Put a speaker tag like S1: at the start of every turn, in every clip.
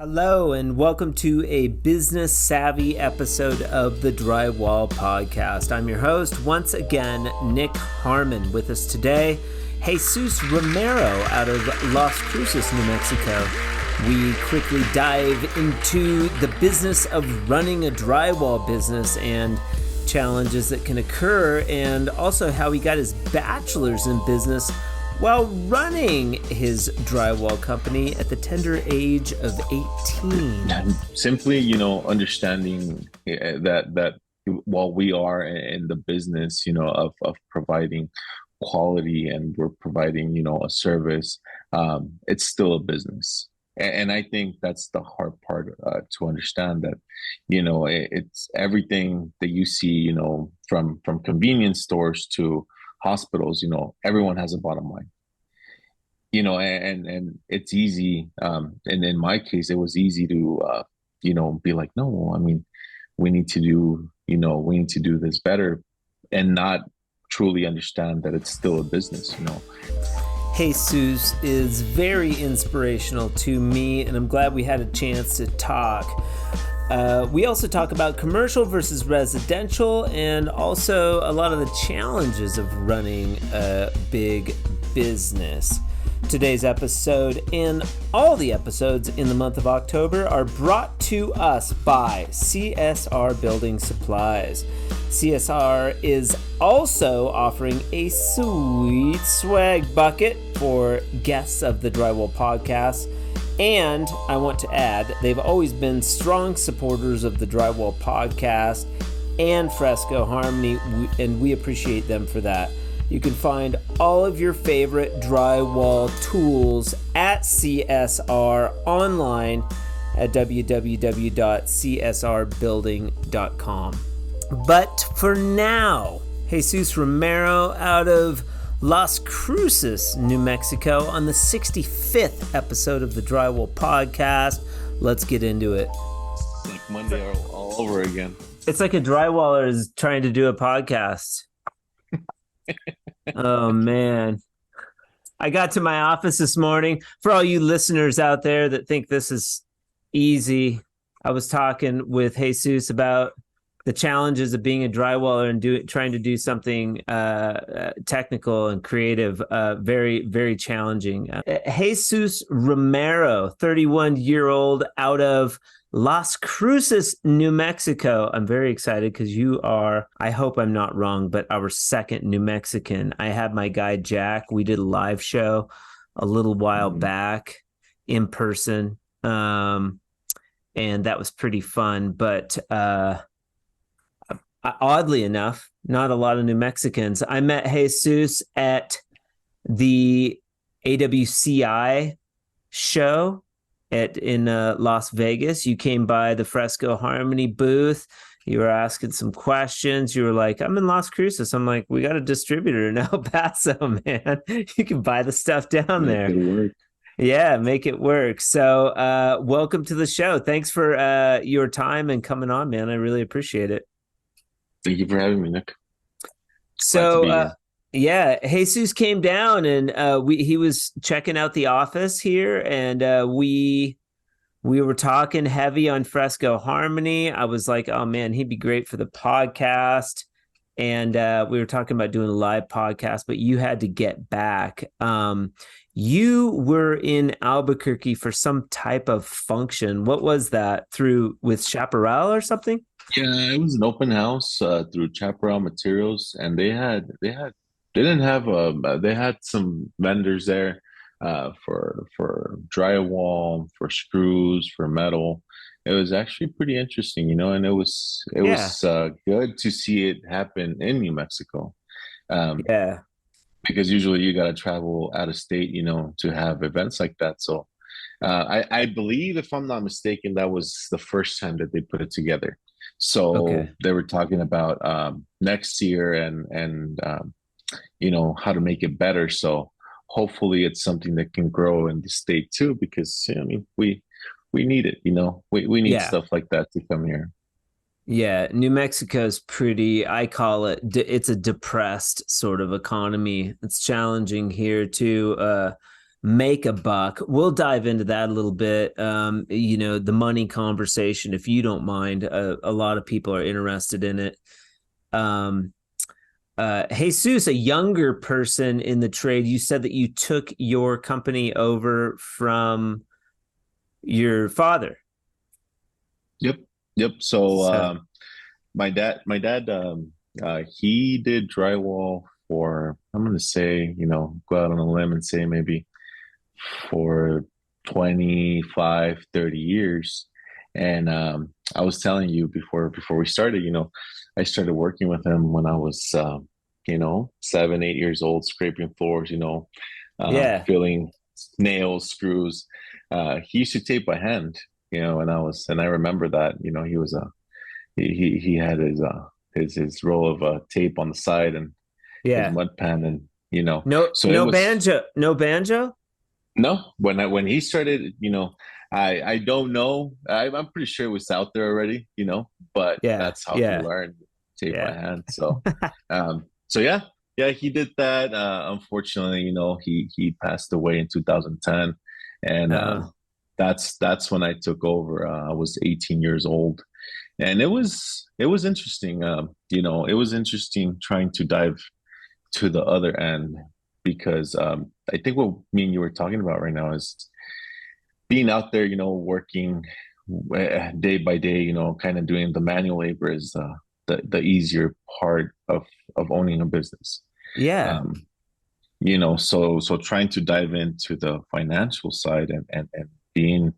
S1: Hello, and welcome to a business savvy episode of the Drywall Podcast. I'm your host, once again, Nick Harmon. With us today, Jesus Romero out of Las Cruces, New Mexico. We quickly dive into the business of running a drywall business and challenges that can occur, and also how he got his bachelor's in business while running his drywall company at the tender age of 18.
S2: Simply, understanding that while we are in the business, of providing quality and we're providing, a service, it's still a business. And I think that's the hard part to understand that, it's everything that you see, from convenience stores to hospitals, everyone has a bottom line, and it's easy. And in my case, it was easy to, be like, no, I mean, we need to do this better and not truly understand that it's still a business,
S1: Jesus is very inspirational to me, and I'm glad we had a chance to talk. We also talk about commercial versus residential and also a lot of the challenges of running a big business. Today's episode and all the episodes in the month of October are brought to us by CSR Building Supplies. CSR is also offering a sweet swag bucket for guests of the Drywall Podcast. And I want to add, they've always been strong supporters of the Drywall Podcast and Fresco Harmony, and we appreciate them for that. You can find all of your favorite drywall tools at CSR online at www.csrbuilding.com. But for now, Jesus Romero out of Las Cruces, New Mexico, on the 65th episode of the Drywall Podcast. Let's get into it.
S2: It's like Monday all over again.
S1: It's like a drywaller is trying to do a podcast. Oh, man. I got to my office this morning. For all you listeners out there that think this is easy, I was talking with Jesus about the challenges of being a drywaller and trying to do something technical and creative, very, very challenging. Jesus Romero, 31-year-old out of Las Cruces, New Mexico. I'm very excited because you are, I hope I'm not wrong, but our second New Mexican. I had my guy Jack. We did a live show a little while back in person, and that was pretty fun. But oddly enough, not a lot of New Mexicans. I met Jesus at the AWCI show in Las Vegas. You came by the Fresco Harmony booth. You were asking some questions. You were like, I'm in Las Cruces. I'm like, we got a distributor in El Paso, man. You can buy the stuff down there.
S2: Make it work.
S1: Yeah, make it work. So welcome to the show. Thanks for your time and coming on, man. I really appreciate it.
S2: Thank you for having me, Nick.
S1: So, Jesus came down and he was checking out the office here, and we were talking heavy on Fresco Harmony. I was like, oh man, he'd be great for the podcast. And we were talking about doing a live podcast, but you had to get back. You were in Albuquerque for some type of function. What was that? With Chaparral or something?
S2: Yeah, it was an open house through Chaparral Materials, and they had some vendors there for drywall, for screws, for metal. It was actually pretty interesting, and it was good to see it happen in New Mexico. Because usually you got to travel out of state, to have events like that. So I believe, if I'm not mistaken, that was the first time that they put it together. So They were talking about next year and how to make it better. So hopefully it's something that can grow in the state too, because we need it. We need stuff like that to come here.
S1: Yeah, New Mexico's pretty, I call it's a depressed sort of economy. It's challenging here too. make a buck. We'll dive into that a little bit. The money conversation, if you don't mind. A lot of people are interested in it. Jesus, a younger person in the trade, you said that you took your company over from your father.
S2: Yep. So my dad, he did drywall for, I'm going to say, go out on a limb and say maybe for 25, 30 years. And I was telling you before we started, I started working with him when I was, 7, 8 years old, scraping floors, filling nails, screws. He used to tape by hand, and I remember that, he had his roll of tape on the side and his mud pan, and
S1: No banjo.
S2: No, when he started, I don't know. I'm pretty sure it was out there already, but that's how he learned tape by hand. So, he did that. Unfortunately, he passed away in 2010, and that's when I took over. I was 18 years old, and it was interesting. It was interesting trying to dive to the other end, because I think what me and you were talking about right now is being out there, working day by day, kind of doing the manual labor is the easier part of owning a business.
S1: Yeah.
S2: So trying to dive into the financial side and being,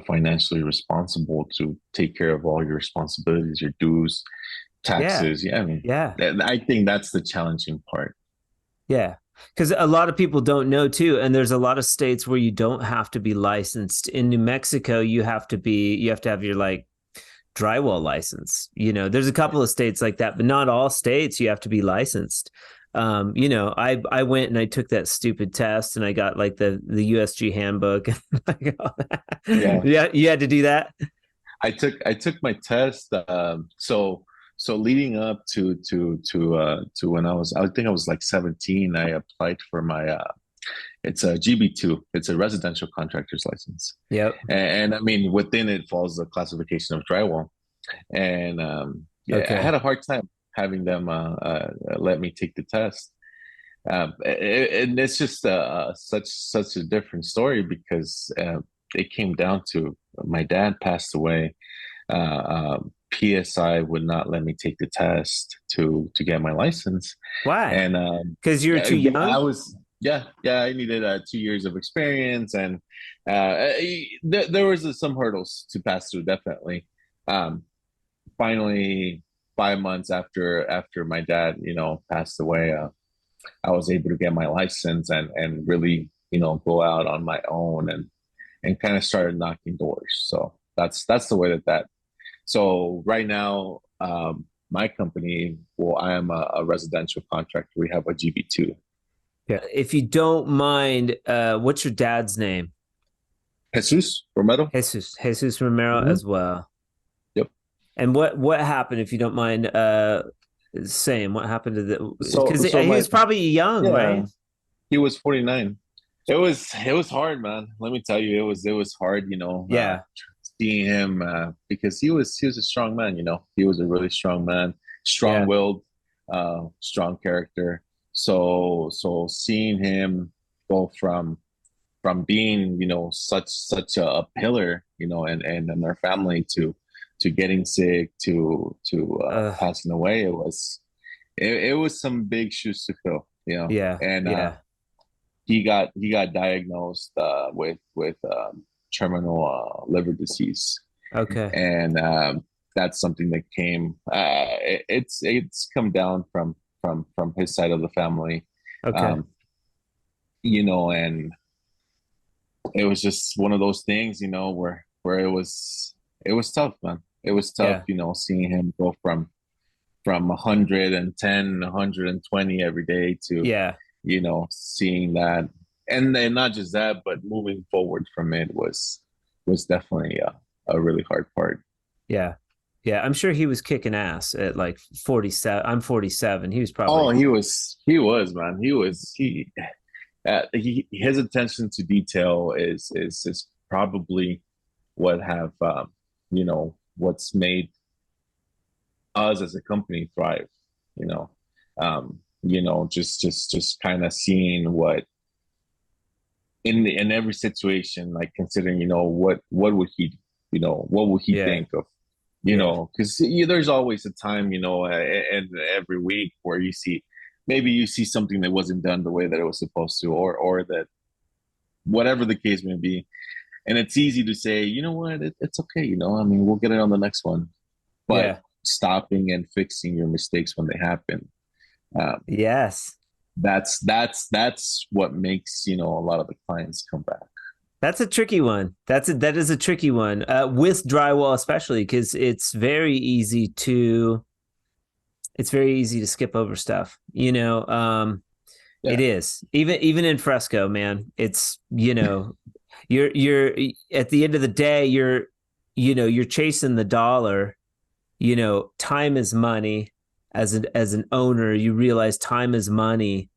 S2: financially responsible to take care of all your responsibilities, your dues, taxes. I think that's the challenging part.
S1: Yeah. Because a lot of people don't know too, and there's a lot of states where you don't have to be licensed. In New Mexico, you have to have your drywall license. There's a couple of states like that, but not all states you have to be licensed. I went and I took that stupid test, and I got the USG handbook. Yeah, you had to do that.
S2: I took my test. So leading up to when I think I was 17, I applied for my it's a GB2. It's a residential contractor's license.
S1: Yep.
S2: And I mean, within it falls the classification of drywall. And I had a hard time having them let me take the test. And it's just such a different story, because it came down to my dad passed away. PSI would not let me take the test to get my license.
S1: Why?
S2: And
S1: because you're too young.
S2: I needed 2 years of experience, and there was some hurdles to pass through. Definitely. Finally, 5 months after my dad, passed away, I was able to get my license and really, go out on my own and kind of started knocking doors. So that's the way that. So right now, my company, I am a residential contractor. We have a GB2.
S1: Yeah. If you don't mind, what's your dad's name?
S2: Jesus Romero.
S1: Jesus Romero as well.
S2: Yep.
S1: And what happened, if you don't mind saying, what happened to the? Because he was probably young, right?
S2: He was 49. It was hard, man. Let me tell you, it was hard. Seeing him, because he was a strong man. He was a really strong man, strong-willed, strong character. So seeing him go from being such a pillar, and their family to getting sick to passing away, it was some big shoes to fill. He got diagnosed with terminal liver disease.
S1: Okay.
S2: And that's something that came. It's come down from his side of the family.
S1: Okay.
S2: And it was just one of those things, where it was tough, man. It was tough, seeing him go from 110, 120 every day to seeing that. And then not just that, but moving forward from it was definitely a really hard part.
S1: Yeah. Yeah. I'm sure he was kicking ass at 47. I'm 47. He was probably.
S2: Oh, he was, man. his attention to detail is probably what have what's made us as a company thrive. You know, just kind of seeing what in every situation, like considering, what would he, what would he
S1: Yeah.
S2: think of,
S1: Yeah.
S2: because there's always a time, and every week where maybe you see something that wasn't done the way that it was supposed to, or that whatever the case may be. And it's easy to say, you know what, it's okay, I mean, we'll get it on the next one. But
S1: Yeah.
S2: stopping and fixing your mistakes when they happen, um,
S1: Yes.
S2: that's what makes, a lot of the clients come back.
S1: That's a tricky one. That is a tricky one with drywall, especially because it's very easy to skip over stuff. It
S2: Yeah.
S1: is even in Fresco, man. It's you're at the end of the day, you're chasing the dollar. Time is money. As an owner, you realize time is money.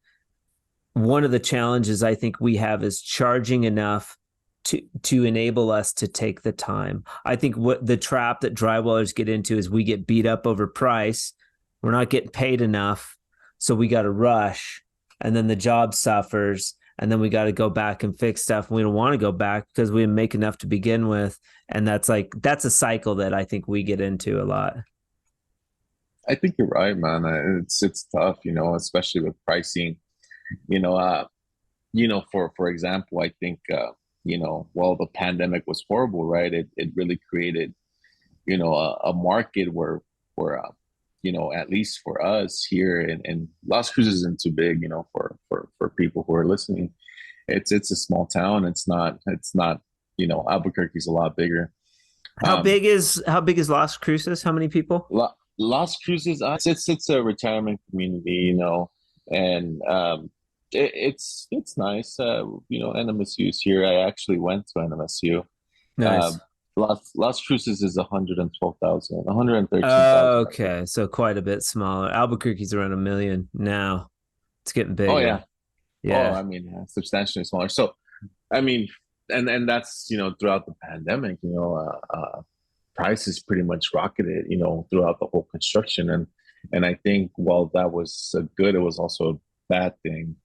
S1: One of the challenges I think we have is charging enough to enable us to take the time. I think what the trap that drywallers get into is we get beat up over price. We're not getting paid enough, so we got to rush, and then the job suffers, and then we got to go back and fix stuff. And we don't want to go back because we didn't make enough to begin with, and that's a cycle that I think we get into a lot.
S2: I think you're right, man. It's tough, especially with pricing. You know, uh, for example, I think while the pandemic was horrible, right? It really created, a market where at least for us here in Las Cruces isn't too big, for people who are listening. It's a small town. It's not Albuquerque's a lot bigger.
S1: How
S2: Um,
S1: big is how big is Las Cruces? How many people?
S2: Las Cruces, it's a retirement community, and it's nice. NMSU is here. I actually went to NMSU.
S1: Nice.
S2: Um, Las Cruces is 112,000, 113,000,
S1: Oh,
S2: I think.
S1: okay, so quite a bit smaller. Albuquerque's around 1 million now. It's getting
S2: Oh
S1: bigger.
S2: yeah. Oh,
S1: Yeah.
S2: I mean, substantially smaller. So, I mean, and that's throughout the pandemic, prices pretty much rocketed, throughout the whole construction. And I think while that was a good, it was also a bad thing,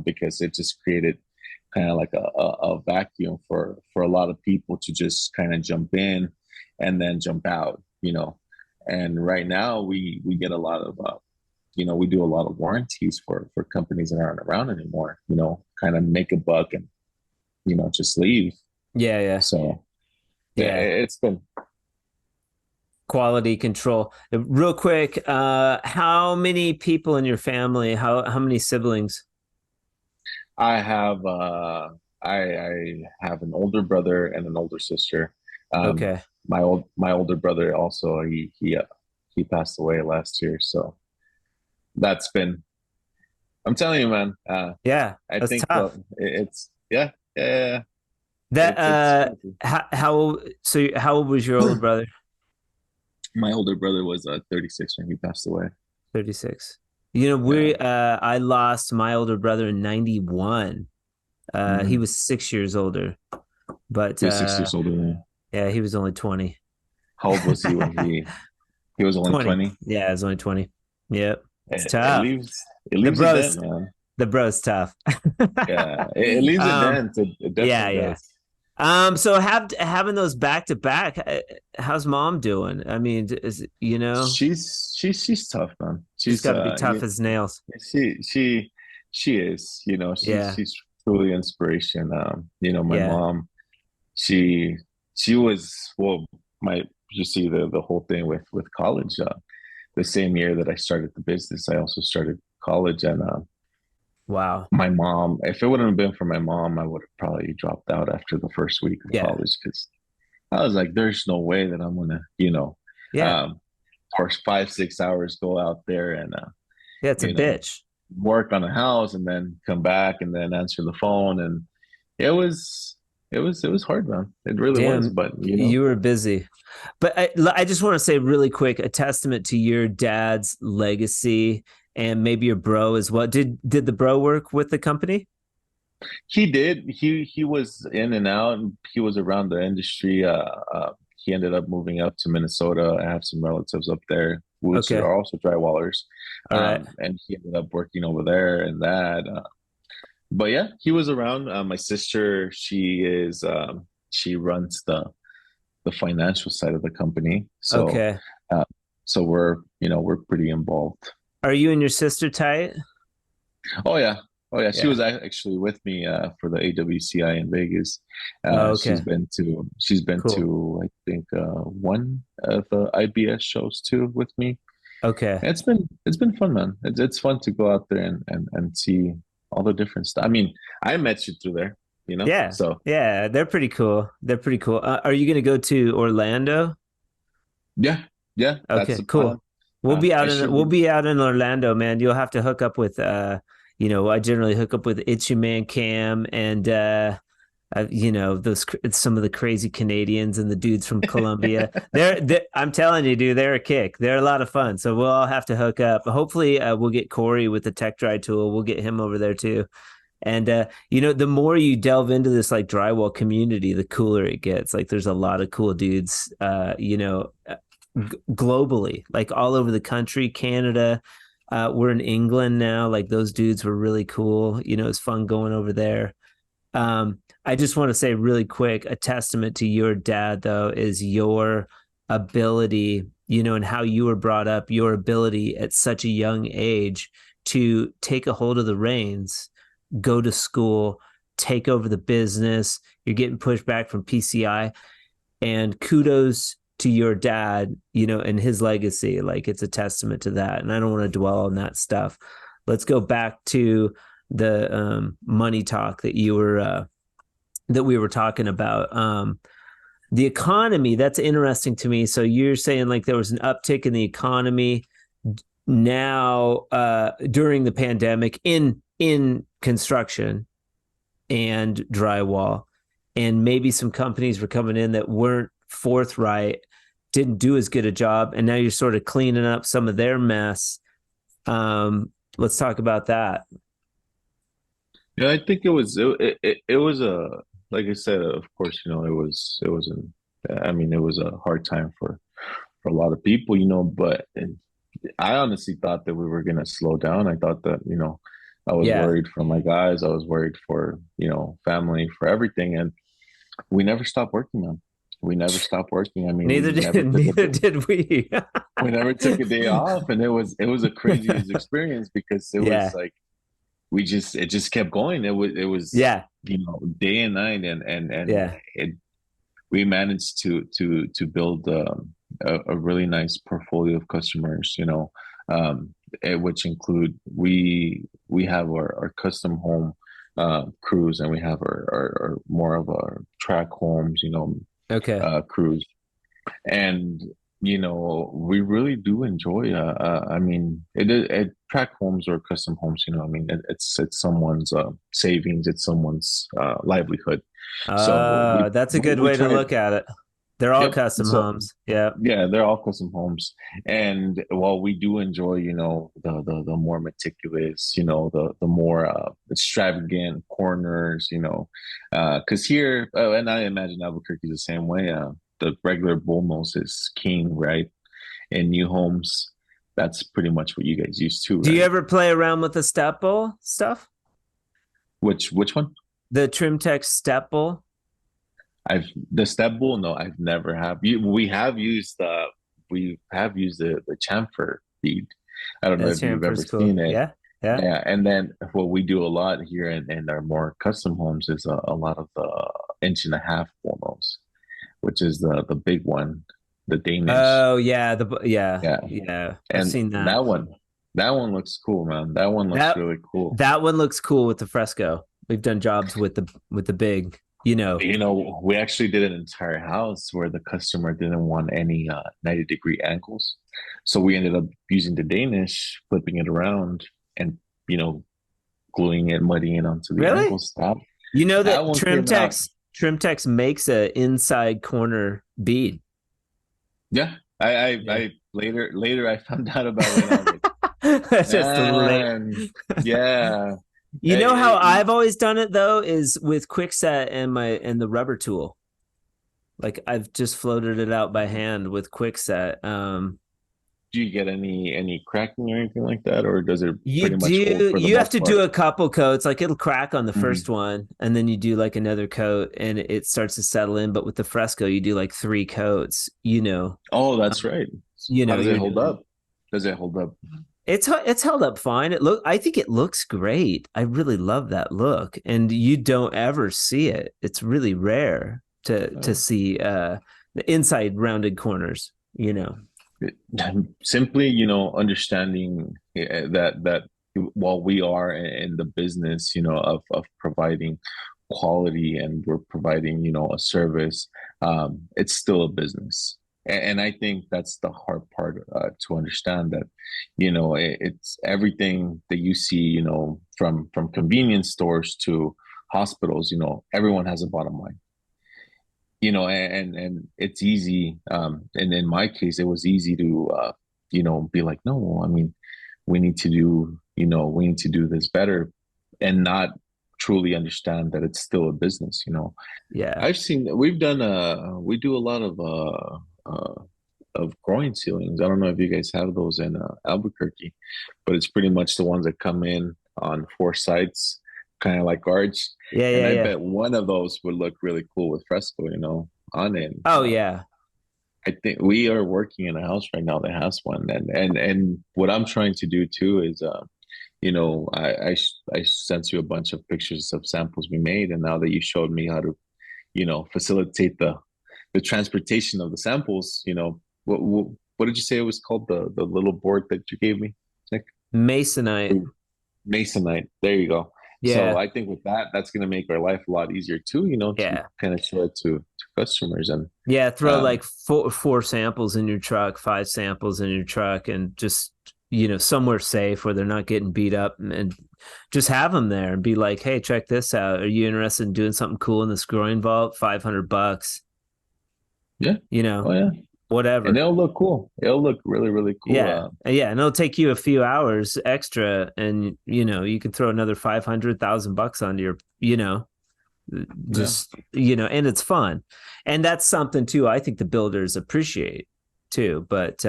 S2: because it just created kind of like a vacuum for a lot of people to just kind of jump in and then jump out. And right now we get a lot of we do a lot of warranties for companies that aren't around anymore, kind of make a buck and just leave.
S1: Yeah, yeah.
S2: So yeah,
S1: Yeah.
S2: it's been.
S1: Quality control. Real quick, how many people in your family? How many siblings?
S2: I have I have an older brother and an older sister. Um,
S1: Okay.
S2: my older brother also, he passed away last year, so that's been. I'm telling you, man.
S1: Yeah,
S2: I
S1: that's
S2: think
S1: tough.
S2: it's yeah, yeah, yeah.
S1: That
S2: It's crazy.
S1: how old was your older brother?
S2: My older brother was 36 when he passed away.
S1: 36.
S2: Yeah,
S1: I lost my older brother in 91. He
S2: mm-hmm.
S1: was 6 years older, but
S2: He was 6 years older than me.
S1: yeah, he was only 20.
S2: How old was he when he was only
S1: 20.
S2: 20?
S1: Yeah, he was only 20. Yep. It's
S2: It
S1: tough.
S2: leaves it
S1: The
S2: leaves a dent,
S1: bro's
S2: man.
S1: the bro's tough.
S2: Yeah, it leaves a
S1: um,
S2: dent. It
S1: yeah,
S2: definitely
S1: yeah.
S2: does.
S1: So having those back to back, how's mom doing? I mean, is
S2: She's tough, man.
S1: she's got to be tough as nails.
S2: She she she is.
S1: Yeah,
S2: She's truly inspiration. My
S1: yeah,
S2: mom, she she was, well, my you see the whole thing with college. The same year that I started the business, I also started college, and
S1: wow,
S2: my mom. If it wouldn't have been for my mom, I would have probably dropped out after the first week of
S1: yeah,
S2: college, because I was like, there's no way that I'm gonna,
S1: yeah,
S2: um, for 5 6 hours go out there and
S1: yeah. It's a
S2: you know,
S1: bitch.
S2: work on a house and then come back and then answer the phone. And it was hard, man. It really was.
S1: Damn,
S2: But
S1: you were busy. But I just want to say really quick, a testament to your dad's legacy and maybe your bro as well. Did the bro work with the company?
S2: He did. He was in and out. And he was around the industry. He ended up moving up to Minnesota. I have some relatives up there who
S1: Okay.
S2: are also drywallers,
S1: All right.
S2: and he ended up working over there and that. But yeah, he was around. My sister, she runs the financial side of the company. So,
S1: Okay.
S2: uh, so we're pretty involved.
S1: Are you and your sister tight?
S2: Oh yeah, oh yeah. She
S1: Yeah.
S2: was actually with me for the AWCI in Vegas.
S1: Oh,
S2: She's
S1: okay.
S2: been
S1: Cool.
S2: to I think one of the IBS shows too with me.
S1: Okay.
S2: And it's been fun, man. It's fun to go out there and see all the different stuff. I mean, I met you through there, you know.
S1: Yeah.
S2: So
S1: Yeah. They're pretty cool. They're pretty cool. Are you going to go to Orlando?
S2: yeah, yeah, that's
S1: Okay,
S2: the plan.
S1: cool.
S2: I should
S1: We'll
S2: be.
S1: be out in Orlando, man. You'll have to hook up with I generally hook up with Itchy Man Cam and some of the crazy Canadians and the dudes from Colombia. I'm telling you, dude, they're a kick. They're a lot of fun. So we'll all have to hook up. Hopefully, we'll get Corey with the Tech Dry tool. We'll get him over there too. And the more you delve into this like drywall community, the cooler it gets. Like there's a lot of cool dudes, globally, like all over the country, Canada. We're in England now. Like those dudes were really cool. It's fun going over there. I just want to say really quick, a testament to your dad, though, is your ability, and how you were brought up, your ability at such a young age to take a hold of the reins, go to school, take over the business. You're getting pushed back from PCI, and kudos to your dad, and his legacy. Like it's a testament to that. And I don't want to dwell on that stuff. Let's go back to the money talk that we were talking about. The economy, that's interesting to me. So you're saying like there was an uptick in the economy now during the pandemic in construction and drywall, and maybe some companies were coming in that weren't forthright, didn't do as good a job, and now you're sort of cleaning up some of their mess. Let's talk about that.
S2: Yeah, I think it was a like I said, of course, it was an I mean, it was a hard time for a lot of people, but I honestly thought that we were gonna slow down. I thought that, I was
S1: Yeah.
S2: worried for my guys, I was worried for, family, for everything, and we never stopped working, man. We never stopped working. I mean,
S1: Neither did neither did we.
S2: we never took a day off, and it was a crazy experience because it was
S1: Yeah.
S2: like it just kept going. It was
S1: Yeah.
S2: day and night, and
S1: Yeah.
S2: we managed to build a really nice portfolio of customers. Which include we have our custom home crews, and we have our more of our track homes,
S1: Okay.
S2: crews, and we really do enjoy. I mean, it track homes or custom homes. I mean, it's someone's savings, it's someone's livelihood. So
S1: That's a good
S2: we
S1: way to
S2: try.
S1: look at it. They're all
S2: Yep.
S1: custom
S2: So
S1: homes. Yeah.
S2: yeah, they're all custom homes, and while we do enjoy, the more meticulous, the more extravagant corners, because here, and I imagine Albuquerque is the same way. The regular bull nose is king, right? In new homes, that's pretty much what you guys used to,
S1: Do you
S2: right?
S1: ever play around with the step bowl stuff?
S2: Which one?
S1: The Trim Tech step bowl?
S2: I've the step bull. No, I've never have. We have used the chamfer feed. I don't know
S1: That's
S2: if you've ever
S1: Hamper's cool.
S2: seen it.
S1: Yeah. Yeah.
S2: Yeah, and then what we do a lot here in our more custom homes is a lot of the inch and a half bullnose, which is the big one, the Danish.
S1: Oh yeah. Yeah.
S2: Yeah,
S1: Yeah. I've
S2: and
S1: seen that.
S2: that one looks cool, man. That one looks
S1: That
S2: really cool.
S1: that one looks cool with the Fresco. We've done jobs with the big,
S2: We actually did an entire house where the customer didn't want any 90-degree angles. So we ended up using the Danish, flipping it around and, you know, gluing it, muddying it onto the
S1: Really?
S2: angles. That,
S1: You know
S2: that
S1: that
S2: one came out.
S1: Trimtex makes a inside corner bead.
S2: Yeah.
S1: Yeah.
S2: I later I found out about it. And I was like,
S1: That's just late.
S2: man, yeah.
S1: You know how I've always done it though is with Quickset and the rubber tool. Like I've just floated it out by hand with Quickset.
S2: Do you get any cracking or anything like that, or does it
S1: You
S2: pretty much hold
S1: do
S2: for the
S1: you have
S2: most
S1: to do
S2: part?
S1: a couple coats, like it'll crack on the first
S2: Mhm.
S1: one, and then you do like another coat and it starts to settle in. But with the Fresco, you do like three coats,
S2: Oh, that's right. How does it
S1: you're
S2: hold
S1: doing.
S2: up? Does it hold up?
S1: It's held up fine. I think it looks great. I really love that look, and you don't ever see it. It's really rare to
S2: Uh,
S1: see the inside rounded corners.
S2: Simply, understanding that while we are in the business, of providing quality and we're providing, a service, it's still a business. And I think that's the hard part to understand that, it's everything that you see, from convenience stores to hospitals, everyone has a bottom line, and it's easy. And in my case, it was easy to, be like, no, I mean, we need to do this better and not truly understand that it's still a business.
S1: Yeah.
S2: We do a lot of groin ceilings. I don't know if you guys have those in Albuquerque, but it's pretty much the ones that come in on four sides, kind of like arch.
S1: Yeah,
S2: And
S1: yeah,
S2: I
S1: yeah.
S2: bet one of those would look really cool with fresco, on it.
S1: Oh yeah.
S2: I think we are working in a house right now that has one, and what I'm trying to do too is, I sent you a bunch of pictures of samples we made, and now that you showed me how to, facilitate the transportation of the samples, what did you say it was called? The little board that you gave me, Nick?
S1: Masonite.
S2: Masonite. There you go. So
S1: Yeah.
S2: I think with that, that's going to make our life a lot easier too, to
S1: Yeah.
S2: kind of show it to customers. And
S1: Yeah, throw
S2: um,
S1: like four samples in your truck, five samples in your truck, and just somewhere safe where they're not getting beat up, and just have them there and be like, hey, check this out. Are you interested in doing something cool in this groin vault? $500,
S2: yeah,
S1: you
S2: oh
S1: know,
S2: yeah, and
S1: whatever.
S2: it'll look cool. It'll look really, really cool.
S1: Yeah. Yeah. And it'll take you a few hours extra, and you can throw another 500,000 bucks onto your,
S2: Yeah.
S1: just and it's fun, and that's something too I think the builders appreciate too. But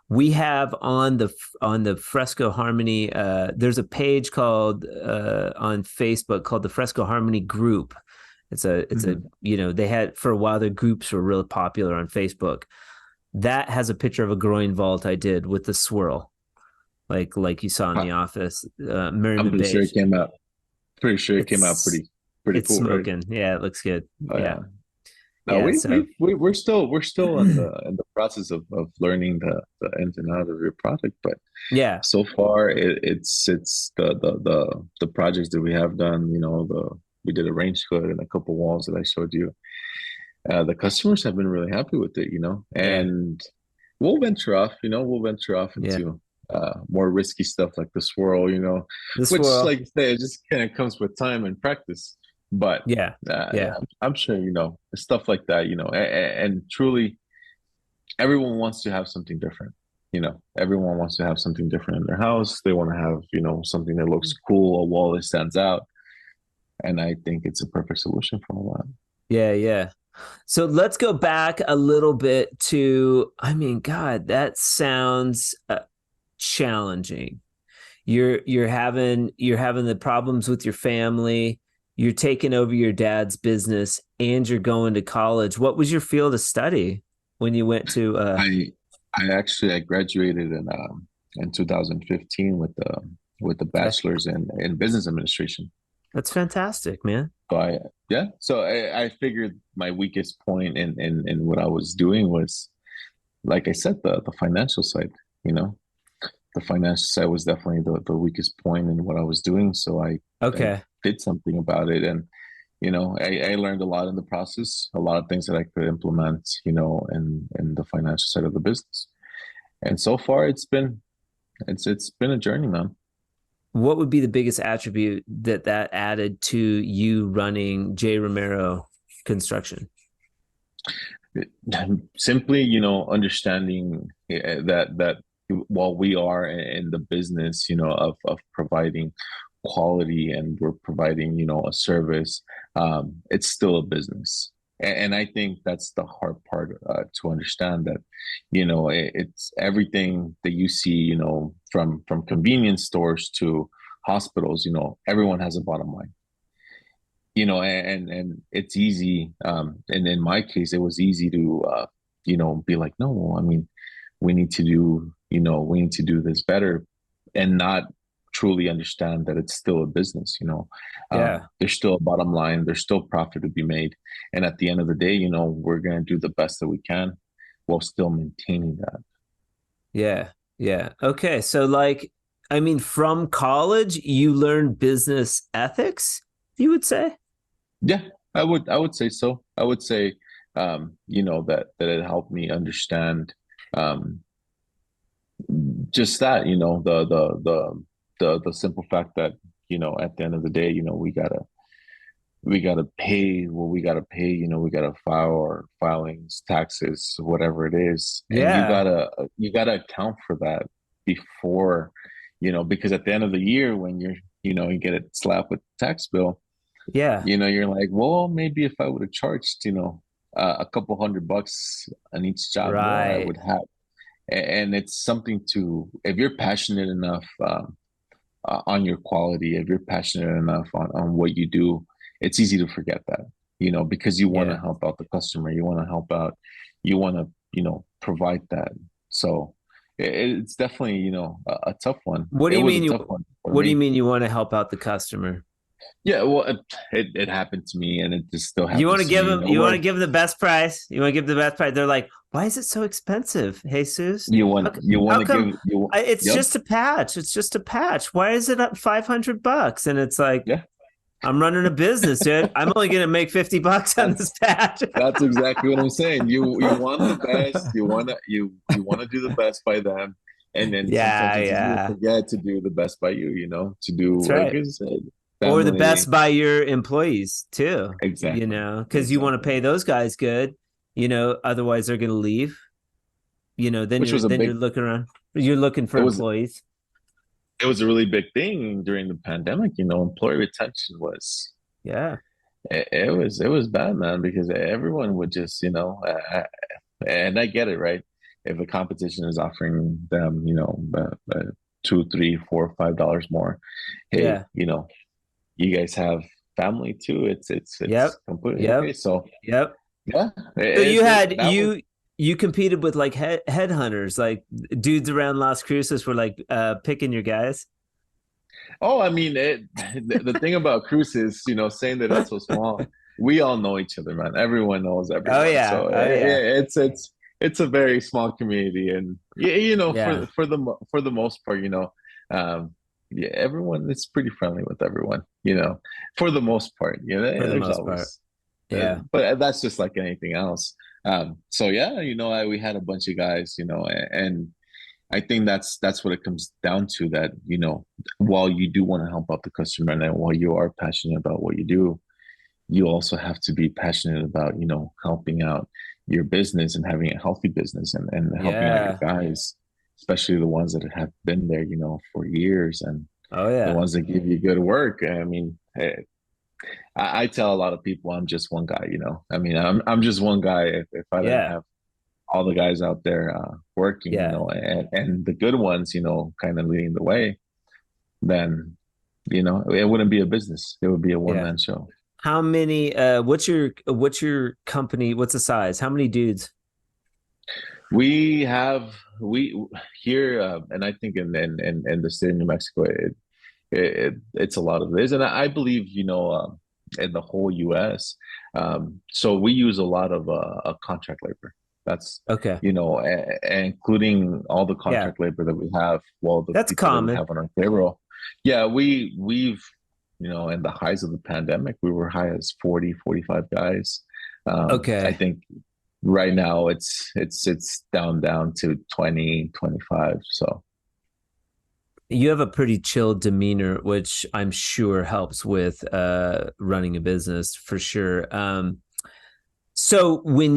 S1: we have on the Fresco Harmony, there's a page called on Facebook called the Fresco Harmony group. It's a
S2: Mhm.
S1: they had for a while, their groups were really popular on Facebook. That has a picture of a groin vault I did with the swirl, like you saw in
S2: I-
S1: The Office,
S2: I'm
S1: Merriman
S2: pretty sure
S1: Beige.
S2: it came out. Pretty sure it came out
S1: it's
S2: pretty
S1: it's
S2: cool, right?
S1: smoking. Yeah, it looks good.
S2: Oh
S1: Yeah.
S2: yeah. No,
S1: Yeah. So
S2: we're still in the process of learning the ins and outs of your product, but
S1: yeah.
S2: so far it's the projects that we have done. We did a range hood and a couple walls that I showed you. The customers have been really happy with it,
S1: Yeah.
S2: and we'll venture off
S1: Yeah.
S2: into more risky stuff like the swirl,
S1: The
S2: which,
S1: swirl.
S2: like you say, it just kind of comes with time and practice. But
S1: Yeah.
S2: yeah,
S1: Yeah.
S2: I'm sure, stuff like that, and truly, everyone wants to have something different. Everyone wants to have something different in their house. They want to have, something that looks cool, a wall that stands out. And I think it's a perfect solution for all that.
S1: Yeah. Yeah. So let's go back a little bit to, I mean, God, that sounds challenging. You're having the problems with your family. You're taking over your dad's business, and you're going to college. What was your field of study when you went to?
S2: I I graduated in 2015 with the
S1: Okay,
S2: bachelor's in business administration.
S1: that's fantastic, man.
S2: So I figured my weakest point in what I was doing was, like I said, the financial side. You know, the financial side was definitely the weakest point in what I was doing. So I
S1: Okay.
S2: did something about it, and I learned a lot in the process, a lot of things that I could implement, in the financial side of the business. And so far, it's been a journey, man.
S1: What would be the biggest attribute that added to you running J. Romero Construction?
S2: Simply, understanding that while we are in the business, of providing quality and we're providing, a service, it's still a business. And I think that's the hard part to understand that, it's everything that you see, from convenience stores to hospitals, everyone has a bottom line, and it's easy. And in my case, it was easy to, be like, no, I mean, we need to do this better and not truly understand that it's still a business.
S1: Yeah.
S2: There's still a bottom line, there's still profit to be made. And at the end of the day, we're going to do the best that we can while still maintaining that.
S1: Yeah. Yeah. Okay. So I mean, from college, you learned business ethics, you would say?
S2: Yeah, I would say so. I would say, that it helped me understand, just that, the simple fact that, at the end of the day, we gotta pay what we gotta pay, we gotta file our filings, taxes, whatever it is. And
S1: Yeah.
S2: you gotta account for that before, because at the end of the year when you get it slapped with the tax bill,
S1: Yeah.
S2: you're like, well, maybe if I would have charged, a couple $100 on each job more, I
S1: Right.
S2: would have. And it's something to, if you're passionate enough, on your quality, if you're passionate enough on what you do, it's easy to forget that, because you want to
S1: Yeah.
S2: help out the customer, you want to help out, you want to, provide that. So it's definitely, a tough one.
S1: What do
S2: It
S1: you
S2: was a
S1: mean
S2: tough one for
S1: what do you
S2: me.
S1: mean you want to help out the customer?
S2: Yeah, well, it happened to me, and it just still
S1: You want to
S2: happens to
S1: give
S2: me.
S1: them, you want to give the best price. You want to give the best price. They're like, why is it so expensive, Jesus?
S2: You want you want
S1: How
S2: to
S1: come
S2: give you.
S1: it's
S2: Yep.
S1: just a patch? It's just a patch. Why is it up $500? And it's like,
S2: Yeah.
S1: I'm running a business, dude. I'm only going to make $50 on this
S2: That's
S1: patch.
S2: that's exactly what I'm saying. You want the best. You want to do the best by them, and then
S1: Yeah,
S2: sometimes it's easy to
S1: yeah.
S2: forget to do the best by you. To do
S1: That's
S2: like
S1: right.
S2: I said,
S1: Or the best
S2: family.
S1: by your employees too,
S2: Exactly.
S1: because you want to
S2: Exactly.
S1: pay those guys good, otherwise they're going to leave, then
S2: Which
S1: you're
S2: was a
S1: then you're
S2: big.
S1: looking around, you're looking for
S2: It was
S1: employees.
S2: it was a really big thing during the pandemic. Employee retention was.
S1: Yeah.
S2: It was bad, man, because everyone would just, and I get it, right? If a competition is offering them, two, three, $4, $5 more, hey,
S1: Yeah.
S2: you guys have family too. It's
S1: Yep.
S2: completely
S1: Yep.
S2: okay. So
S1: Yep.
S2: yeah,
S1: So you
S2: it
S1: had
S2: that was.
S1: you competed with like headhunters, like dudes around Las Cruces were like picking your guys.
S2: Oh, I mean, the thing about cruises, saying that it's so small, we all know each other, man. Everyone knows
S1: Oh
S2: everyone,
S1: yeah.
S2: so
S1: Oh yeah.
S2: it's a very small community, and yeah,
S1: Yeah.
S2: for the most part, um, yeah, everyone is pretty friendly with everyone, for the most part.
S1: For the
S2: There's
S1: most part.
S2: always,
S1: Yeah.
S2: but that's just like anything else. So yeah, we had a bunch of guys, and I think that's what it comes down to, that, while you do want to help out the customer and while you are passionate about what you do, you also have to be passionate about, helping out your business and having a healthy business, and helping out your
S1: Yeah.
S2: guys, especially the ones that have been there, for years, and
S1: Oh
S2: the
S1: yeah.
S2: ones that give you good work. I mean, I tell a lot of people I'm just one guy, I mean, I'm just one guy. If I didn't
S1: Yeah.
S2: have all the guys out there working,
S1: Yeah.
S2: and the good ones, kind of leading the way, then, it wouldn't be a business. It would be a one
S1: Yeah.
S2: man show.
S1: How many what's your company? What's the size? How many dudes?
S2: We here, and I think in the state of New Mexico, it's a lot of this, and I believe, in the whole U.S. So we use a lot of contract labor. That's,
S1: Okay.
S2: including all the
S1: Yeah.
S2: contract labor that we have, well, the
S1: That's
S2: people that we
S1: common.
S2: have on our payroll. Yeah, we've, in the highs of the pandemic, we were high as 40, 45 guys. I
S1: Okay.
S2: think right now it's down to 20, 25. So
S1: You have a pretty chill demeanor, which I'm sure helps with running a business for sure. So when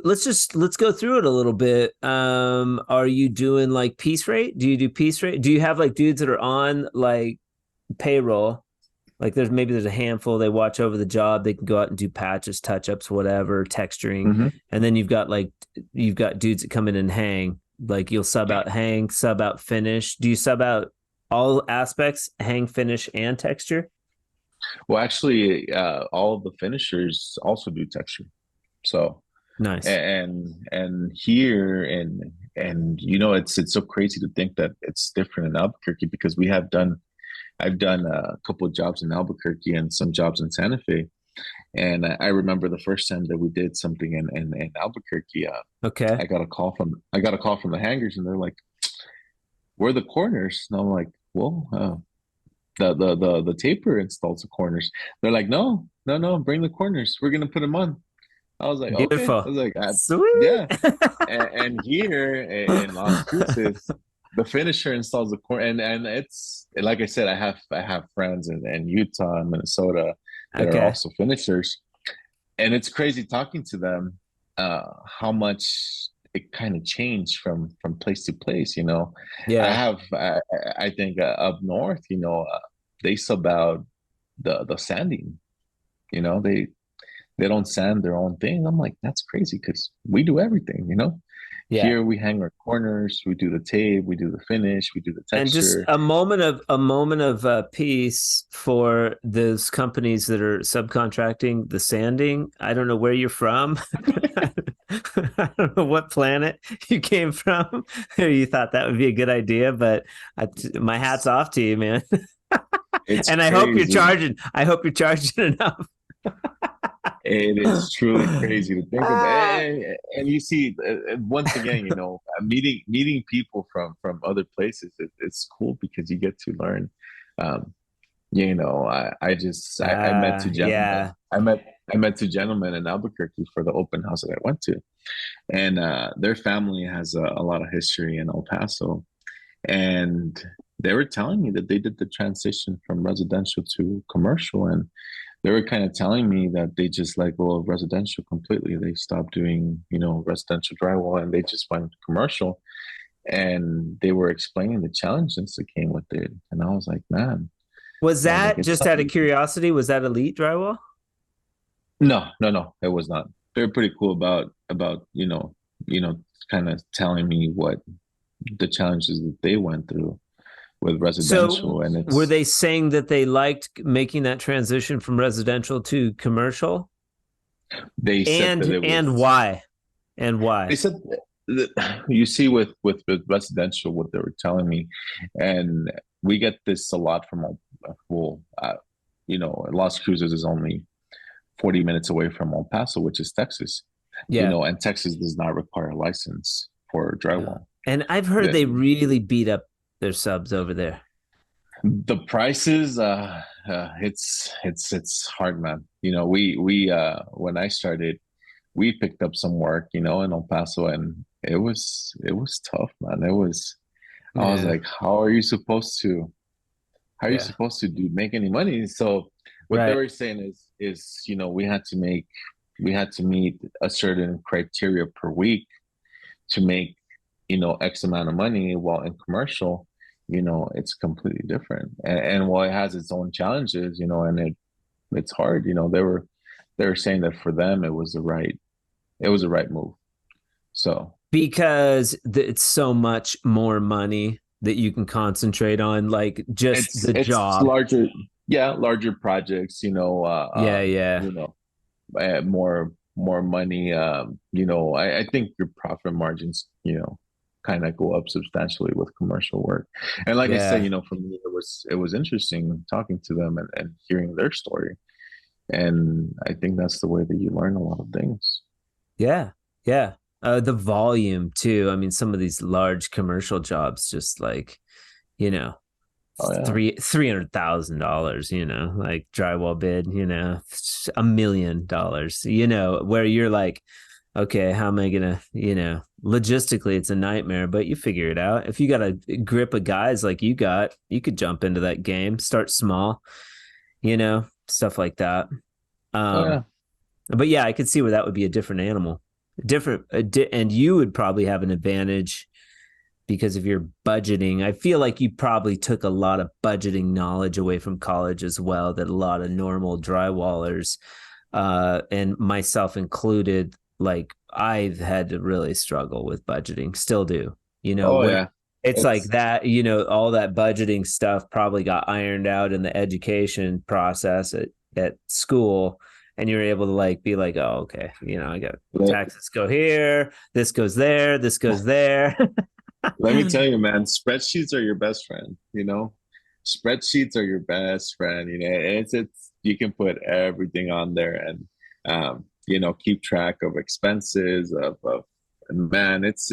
S1: let's go through it a little bit. Are you doing like piece rate? Do you do piece rate? Do you have like dudes that are on like payroll. Like there's a handful, they watch over the job, they can go out and do patches, touch-ups, whatever, texturing.
S2: Mm-hmm.
S1: And then you've got dudes that come in and hang. Like you'll sub out hang, sub out finish. Do you sub out all aspects, hang, finish, and texture?
S2: Well, actually, all of the finishers also do texture. So
S1: Nice.
S2: and here and it's so crazy to think that it's different in Albuquerque because I've done a couple of jobs in Albuquerque and some jobs in Santa Fe. And I remember the first time that we did something in Albuquerque.
S1: Okay.
S2: I got a call from the hangars, and they're like, "Where are the corners?" And I'm like, "Well, the taper installs the corners." They're like, "No, no, no, bring the corners. We're gonna put them on." I was like, "Okay."
S1: Beautiful.
S2: I was like,
S1: Sweet.
S2: "Yeah." And here in Las Cruces, the finisher installs the corner, and it's like I said, I have friends in Utah and Minnesota that are
S1: Okay.
S2: also finishers, and it's crazy talking to them how much it kind of changed from place to place.
S1: Yeah.
S2: I think up north, they sub out the sanding. They don't sand their own thing. I'm like, that's crazy because we do everything.
S1: Yeah.
S2: Here we hang our corners, we do the tape, we do the finish, we do the
S1: And just
S2: texture.
S1: a moment of peace for those companies that are subcontracting the sanding. I don't know where you're from. I don't know what planet you came from, or you thought that would be a good idea. But my hat's off to you, man.
S2: It's
S1: And I hope you're
S2: crazy.
S1: charging. I hope you're charging enough.
S2: It is truly crazy to think of. And you see, once again, meeting people from other places, it's cool because you get to learn. Um, I met two gentlemen.
S1: Yeah.
S2: I met two gentlemen in Albuquerque for the open house that I went to, and their family has a lot of history in El Paso, and they were telling me that they did the transition from residential to commercial, and they were kind of telling me that they just let go of residential completely. They stopped doing, residential drywall and they just went commercial. And they were explaining the challenges that came with it. And I was like, man,
S1: Was
S2: I was like,
S1: that
S2: it's
S1: just
S2: not
S1: out of
S2: easy.
S1: curiosity? Was that Elite Drywall?
S2: No, no, no, it was not. They're pretty cool about, kind of telling me what the challenges that they went through with residential.
S1: So
S2: And
S1: were
S2: it's,
S1: they saying that they liked making that transition from residential to commercial?
S2: they said that it
S1: And
S2: was,
S1: why? And
S2: they
S1: why?
S2: said that you see with residential what they were telling me, and we get this a lot from well, Las Cruces is only 40 minutes away from El Paso, which is Texas,
S1: Yeah.
S2: and Texas does not require a license for
S1: Yeah.
S2: drywall.
S1: And I've heard
S2: The
S1: they really beat up their subs over there.
S2: the prices, it's hard, man. We when I started, we picked up some work, in El Paso, and it was tough, man. I was
S1: Yeah.
S2: like, how are you
S1: Yeah.
S2: supposed to make any money? So what they
S1: Right.
S2: were saying is we had to meet a certain criteria per week to make, X amount of money, while in commercial, it's completely different. And while it has its own challenges, and it's hard, they were saying that for them it was the right move. So
S1: Because it's so much more money that you can concentrate on, like just the
S2: it's
S1: job.
S2: larger, yeah, larger projects,
S1: Yeah. Yeah.
S2: you know, more money. I think your profit margins, kind of go up substantially with commercial work. And like I said,
S1: Yeah.
S2: for me, it was interesting talking to them and hearing their story. And I think that's the way that you learn a lot of things.
S1: Yeah. Yeah. The volume too. I mean, some of these large commercial jobs, just like, you know,
S2: Oh yeah.
S1: $300,000, like drywall bid, $1 million, where you're like, okay, how am I gonna, logistically it's a nightmare, but you figure it out. If you got a grip of guys like you got, you could jump into that game, start small, stuff like that.
S2: Oh yeah.
S1: But yeah, I could see where that would be a different animal, and you would probably have an advantage because of your budgeting. I feel like you probably took a lot of budgeting knowledge away from college as well, that a lot of normal drywallers, and myself included, like I've had to really struggle with budgeting, still do,
S2: Oh
S1: when
S2: yeah.
S1: it's like
S2: It's
S1: that, all that budgeting stuff probably got ironed out in the education process at school. And you're able to like be like, oh, okay, I got
S2: let,
S1: taxes go here, this goes there, this goes there.
S2: let me tell you, man, spreadsheets are your best friend, Spreadsheets are your best friend, it's you can put everything on there and keep track of expenses of and man, it's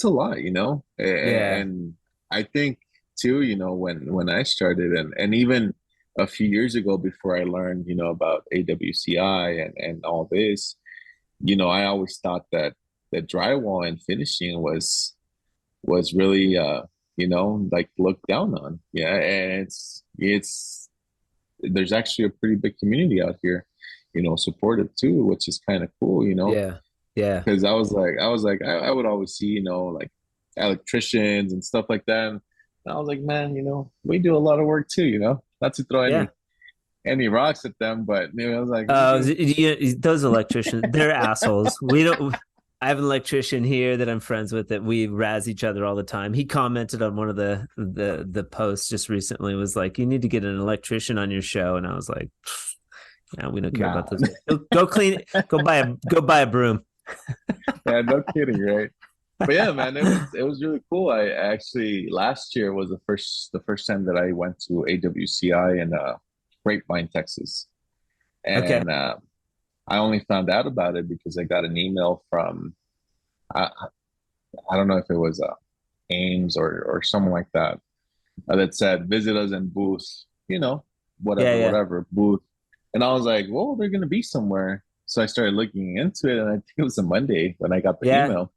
S2: a lot,
S1: Yeah.
S2: and I think too, when I started and even a few years ago before I learned, about AWCI and all this, I always thought that drywall and finishing was really like looked down on. Yeah, and it's there's actually a pretty big community out here, supportive too, which is kind of cool,
S1: Yeah. Yeah.
S2: because I would always see, like electricians and stuff like that. And I was like, man, we do a lot of work too, not to throw
S1: Yeah.
S2: any rocks at them, but I was like, we do.
S1: Those electricians, they're assholes. We don't. I have an electrician here that I'm friends with that we razz each other all the time. He commented on one of the posts just recently, was like, you need to get an electrician on your show. And I was like, yeah, we don't care about this. Go clean it. Go buy a broom.
S2: Yeah, no kidding, right? But yeah, man, it was really cool. I actually last year was the first time that I went to AWCI in Grapevine, Texas,
S1: Okay.
S2: and I only found out about it because I got an email from I, I don't know if it was Ames or someone like that, that said visit us in booth,
S1: Yeah.
S2: whatever,
S1: Yeah.
S2: whatever booth, and I was like, well, they're gonna be somewhere. So I started looking into it, and I think it was a Monday when I got the
S1: Yeah.
S2: email,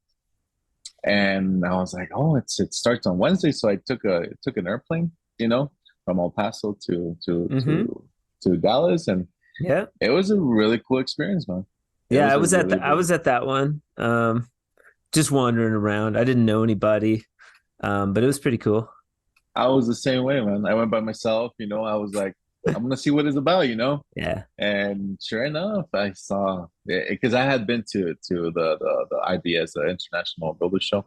S2: and I was like, oh, it starts on Wednesday. So I took an airplane, from El Paso
S1: Mm-hmm.
S2: to Dallas, and
S1: Yeah.
S2: it was a really cool experience, man. It
S1: Yeah.
S2: was a really,
S1: I
S2: really.
S1: was at that one. Just wandering around. I didn't know anybody. But it was pretty cool.
S2: I was the same way, man. I went by myself, I was like, I'm gonna see what it's about,
S1: Yeah.
S2: And sure enough, I saw it because I had been to the IBS, the International Builder Show.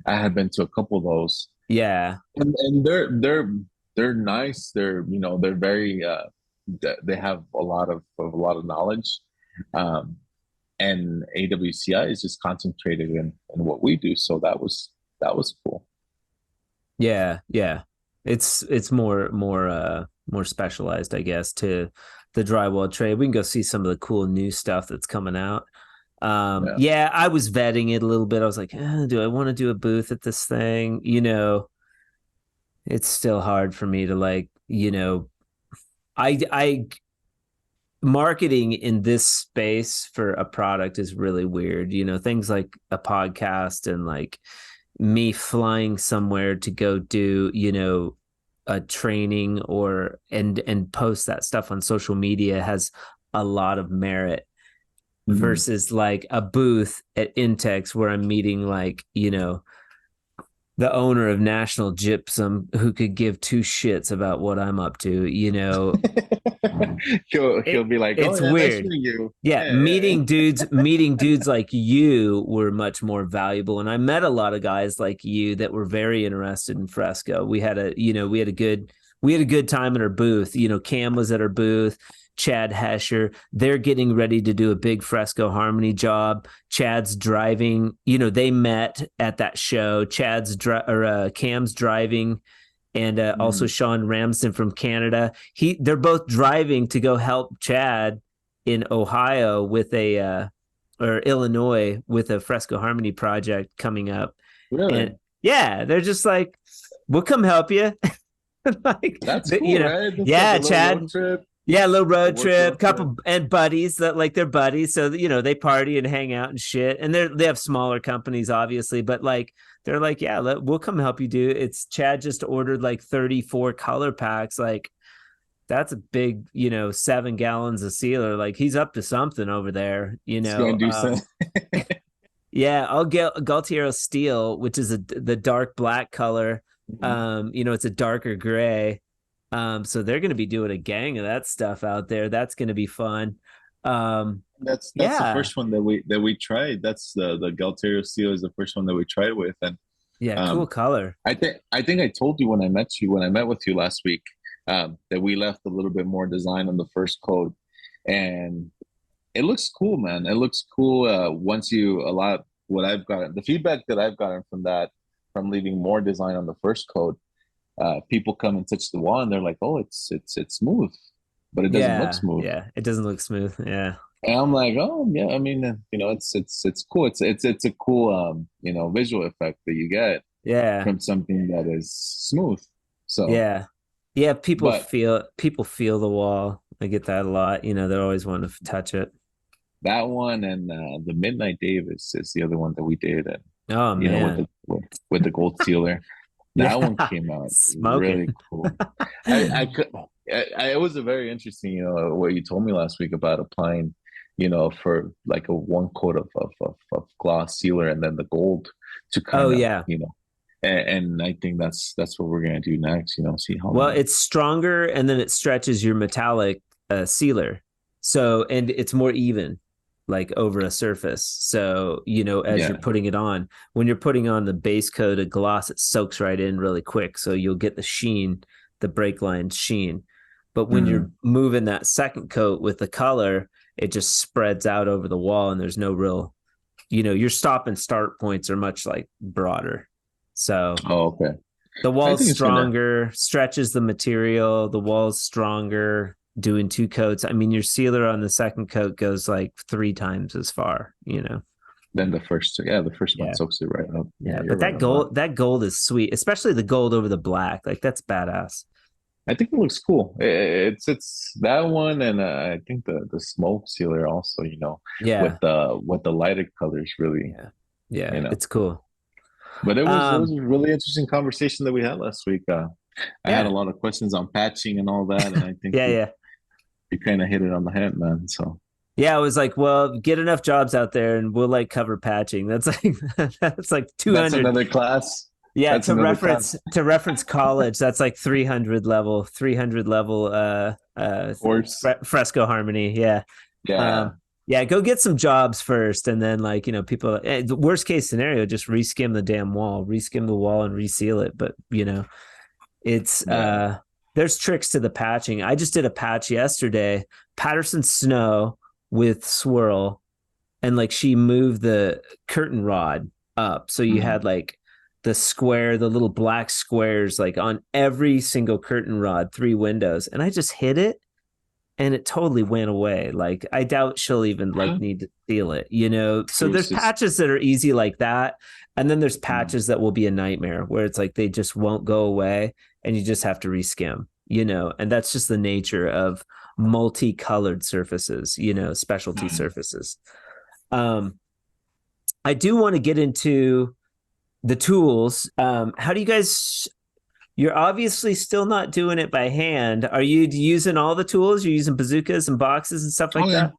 S2: I had been to a couple of those,
S1: Yeah.
S2: and they're nice. They're very they have a lot of knowledge, um, and AWCI is just concentrated in what we do. So that was cool.
S1: Yeah, yeah. It's more specialized, I guess, to the drywall trade. We can go see some of the cool new stuff that's coming out.
S2: Yeah.
S1: Yeah, I was vetting it a little bit. I was like, do I want to do a booth at this thing? It's still hard for me to like, I marketing in this space for a product is really weird. Things like a podcast and like me flying somewhere to go do, a training and post that stuff on social media has a lot of merit
S2: Mhm.
S1: versus like a booth at Intex where I'm meeting like, the owner of National Gypsum who could give two shits about what I'm up to,
S2: He'll
S1: it
S2: be like, "Oh
S1: it's
S2: yeah, nice
S1: weird.
S2: meeting you."
S1: Yeah,
S2: Yeah, yeah,
S1: meeting dudes like you were much more valuable. And I met a lot of guys like you that were very interested in Fresco. We had a good time at our booth. Cam was at our booth, Chad Hesher. They're getting ready to do a big Fresco Harmony job. Chad's driving, they met at that show. Cam's driving, and also
S2: Mhm.
S1: Sean Ramsden from Canada. They're both driving to go help Chad in Ohio or Illinois with a Fresco Harmony project coming up. And
S2: Really?
S1: yeah, they're just like, we'll come help you. Like,
S2: That's cool, right? Just like a
S1: yeah,
S2: little road
S1: Chad.
S2: trip,
S1: Yeah, little
S2: a
S1: road
S2: work
S1: trip,
S2: road trip.
S1: couple and buddies that like they're buddies. So they party and hang out and shit. And they have smaller companies, obviously, but like they're like, yeah, we'll come help you do. It's Chad just ordered like 34 color packs. Like that's a big, 7 gallons of sealer. Like he's up to something over there.
S2: It's gonna do some.
S1: Yeah, I'll get Galtiero steel, which is the dark black color.
S2: Mhm.
S1: It's a darker gray. So they're going to be doing a gang of that stuff out there. That's going to be fun. Um,
S2: That's the
S1: yeah,
S2: first one that we tried. That's the Galterio Steel is the first one that we tried with, and
S1: yeah, cool
S2: um,
S1: color.
S2: I think I told you when I met with you last week, that we left a little bit more design on the first coat, and it looks cool, man. It looks cool. Once you allow what I've gotten, the feedback that I've gotten from that, from leaving more design on the first coat, people come and touch the wall and they're like, "Oh, it's smooth," but it doesn't look
S1: Yeah,
S2: smooth.
S1: yeah, it doesn't look smooth. Yeah,
S2: And I'm like, "Oh, yeah." I mean, it's cool. It's a cool visual effect that you get
S1: yeah,
S2: from something that is smooth. So,
S1: yeah, yeah.
S2: but
S1: People feel the wall. I get that a lot. They always want to touch it.
S2: that one and the Midnight Davis is the other one that we did, and
S1: Oh
S2: with
S1: man,
S2: with the gold sealer. That one
S1: yeah,
S2: came out
S1: smoking.
S2: really cool. I could. It was a very interesting, what you told me last week about applying, for like a one coat of gloss sealer and then the gold to
S1: Oh
S2: kind of,
S1: yeah.
S2: and I think that's what we're gonna do next. See how
S1: Well,
S2: long.
S1: it's stronger and then it stretches your metallic sealer. So, and it's more even like over a surface. So, as you're
S2: Yeah.
S1: putting it on, when you're putting on the base coat of gloss, it soaks right in really quick. So you'll get the sheen, the brake line sheen. But when you're
S2: Mm.
S1: moving that second coat with the color, it just spreads out over the wall and there's no real, your stop and start points are much like broader. So
S2: Oh, okay.
S1: the
S2: I
S1: wall's
S2: think it's gonna.
S1: stronger, stretches the material. The wall's stronger doing two coats. I mean, your sealer on the second coat goes like three times as far.
S2: Then the first, yeah, the first one
S1: Yeah.
S2: soaks it right up. Yeah,
S1: Yeah.
S2: you're
S1: But
S2: right on that.
S1: that gold is sweet, especially the gold over the black. Like that's badass.
S2: I think it looks cool. It's that one, and I think the smoke sealer also.
S1: Yeah.
S2: With the lighted colors, really.
S1: Yeah.
S2: You
S1: Yeah.
S2: know.
S1: It's cool.
S2: But it was
S1: Um,
S2: a really interesting conversation that we had last week. I had a
S1: yeah.
S2: lot of questions on patching and all that, and I think
S1: Yeah.
S2: we
S1: Yeah.
S2: we kind of hit it on the head, man. So
S1: Yeah, I was like, well, get enough jobs out there and we'll like cover patching. That's like that's like
S2: that's
S1: 200.
S2: another class.
S1: Yeah,
S2: That's another class
S1: to reference college, that's like 300 level
S2: course.
S1: Fresco Harmony. Yeah.
S2: Yeah,
S1: Um yeah, go get some jobs first and then like, people the worst case scenario, just reskim the damn wall, reskim the wall and reseal it, but it's
S2: yeah.
S1: there's tricks to the patching. I just did a patch yesterday, Patterson Snow with swirl, and like she moved the curtain rod up. So you
S2: Mhm.
S1: had like the little black squares, like on every single curtain rod, three windows. And I just hit it and it totally went away. Like I doubt she'll even like
S2: Huh?
S1: need to seal it.
S2: It
S1: So there's
S2: was just.
S1: patches that are easy like that. And then there's
S2: Mhm.
S1: patches that will be a nightmare where it's like they just won't go away and you just have to reskim. And that's just the nature of multicolored surfaces, specialty
S2: Mhm.
S1: surfaces. Um, I do want to get into the tools. How do you guys? You're obviously still not doing it by hand. Are you using all the tools? You're using bazookas and boxes and stuff
S2: Oh
S1: like
S2: yeah,
S1: that?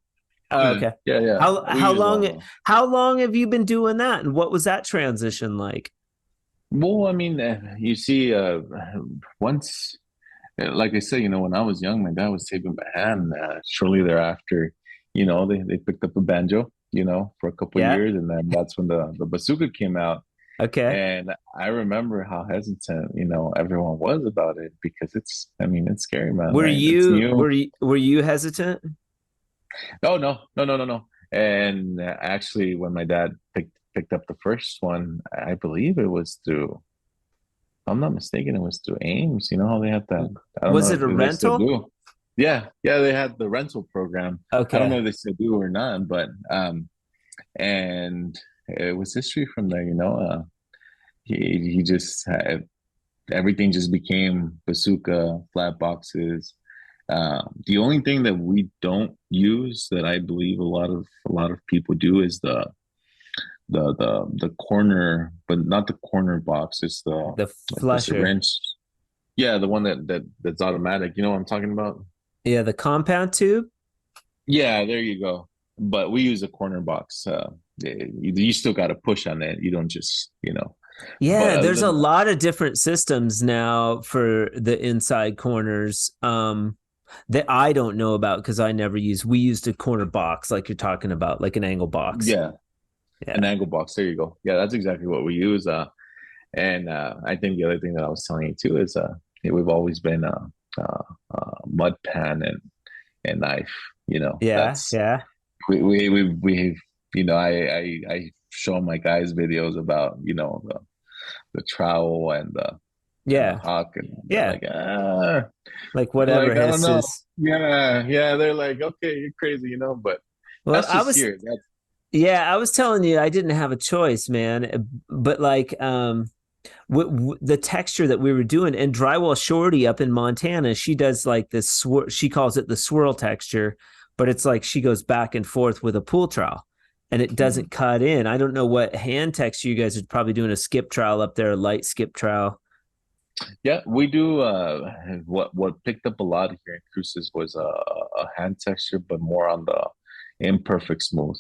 S2: oh
S1: Oh,
S2: yeah,
S1: okay.
S2: yeah, yeah.
S1: How
S2: We
S1: how
S2: use all
S1: long
S2: those.
S1: how long have you been doing that, and what was that transition like?
S2: Well, I mean, you see, once, like I said, when I was young, my dad was taping by hand. Shortly thereafter, they picked up a banjo, for a couple of
S1: Yeah.
S2: years, and then that's when the bazooka came out.
S1: Okay.
S2: And I remember how hesitant, everyone was about it because I mean, it's scary, man,
S1: Were
S2: right? It's
S1: you
S2: new.
S1: were you were you hesitant?
S2: No, no, no, no, no, no. And actually, when my dad picked up the first one, I believe it was through. If I'm not mistaken, it was through Ames. You know how they had that? I don't
S1: Was
S2: know
S1: it a
S2: if they still
S1: rental?
S2: do. Yeah, yeah, they had the rental program. I don't know
S1: Okay.
S2: if they still do or not, but and it was history from there. He just had everything just became bazooka flat boxes. The only thing that we don't use that I believe a lot of people do is the corner, but not the corner box. It's the
S1: The
S2: like the
S1: flusher.
S2: syringe. Yeah, the one that's automatic. You know what I'm talking about?
S1: Yeah, the compound tube.
S2: Yeah, there you go. But we use a corner box you still got to push on it. You don't just, but
S1: Yeah,
S2: other
S1: there's a
S2: than that,
S1: lot of different systems now for the inside corners that I don't know about because we used a corner box like you're talking about, like an angle box.
S2: yeah, an
S1: Yeah.
S2: angle box. There you go. Yeah, that's exactly what we use. And I think the other thing that I was telling you too is we've always been mud pan and knife.
S1: Yeah,
S2: That's
S1: yeah.
S2: we've I show my guys videos about the trowel and the
S1: Yeah.
S2: hawk, and they're
S1: Yeah.
S2: like,
S1: Like
S2: they're
S1: whatever
S2: like, I don't know.
S1: hisses.
S2: Yeah. They're like, okay, you're crazy, but
S1: Well,
S2: that's just here. That's
S1: I was telling you I didn't have a choice, man. But like the texture that we were doing, and Drywall Shorty up in Montana, she does like this she calls it the swirl texture, but it's like she goes back and forth with a pool trowel and it doesn't cut in. I don't know what hand texture you guys are probably doing, a skip trowel up there, a light skip trowel.
S2: yeah, we do. What picked up a lot here in Cruces was a hand texture, but more on the imperfect smooth.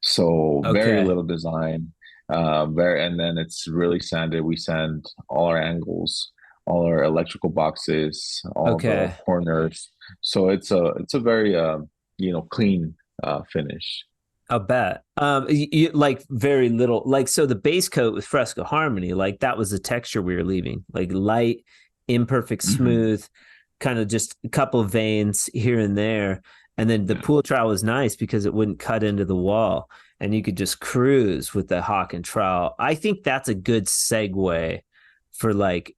S2: So very
S1: Okay.
S2: little design. And then it's really sanded. We sand all our angles, all our electrical boxes, all the
S1: Okay.
S2: corners. So it's a very clean finish.
S1: I'll bet. Like very little, like, so the base coat with Fresco Harmony, like that was the texture we were leaving, like light, imperfect,
S2: Hmm.
S1: smooth, kind of just a couple of veins here and there. And then the
S2: Yeah.
S1: pool trowel was nice because it wouldn't cut into the wall and you could just cruise with the hawk and trowel. I think that's a good segue for like,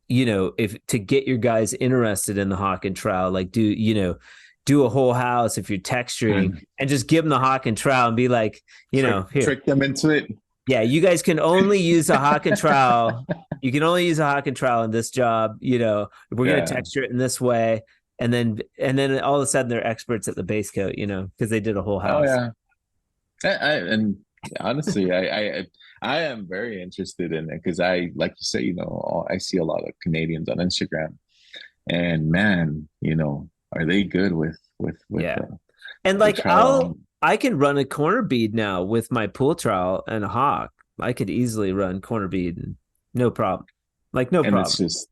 S1: if to get your guys interested in the hawk and trowel, like do a whole house if you're texturing
S2: And
S1: and just give them the hawk and trowel and be like, here,
S2: trick them into it.
S1: yeah, you guys can only use a hawk and trowel. You can only use a hawk and trowel in this job. We're gonna
S2: Yeah.
S1: texture it in this way, and then all of a sudden they're experts at the base coat, because they did a whole
S2: Oh
S1: house.
S2: yeah. And honestly, I am very interested in it because like you say, I see a lot of Canadians on Instagram, and man, are they good with
S1: Yeah, and
S2: the
S1: like
S2: trowel?
S1: I can run a corner bead now with my pool trowel and a hawk. I could easily run corner bead, and no problem. Like no
S2: And it's
S1: problem.
S2: just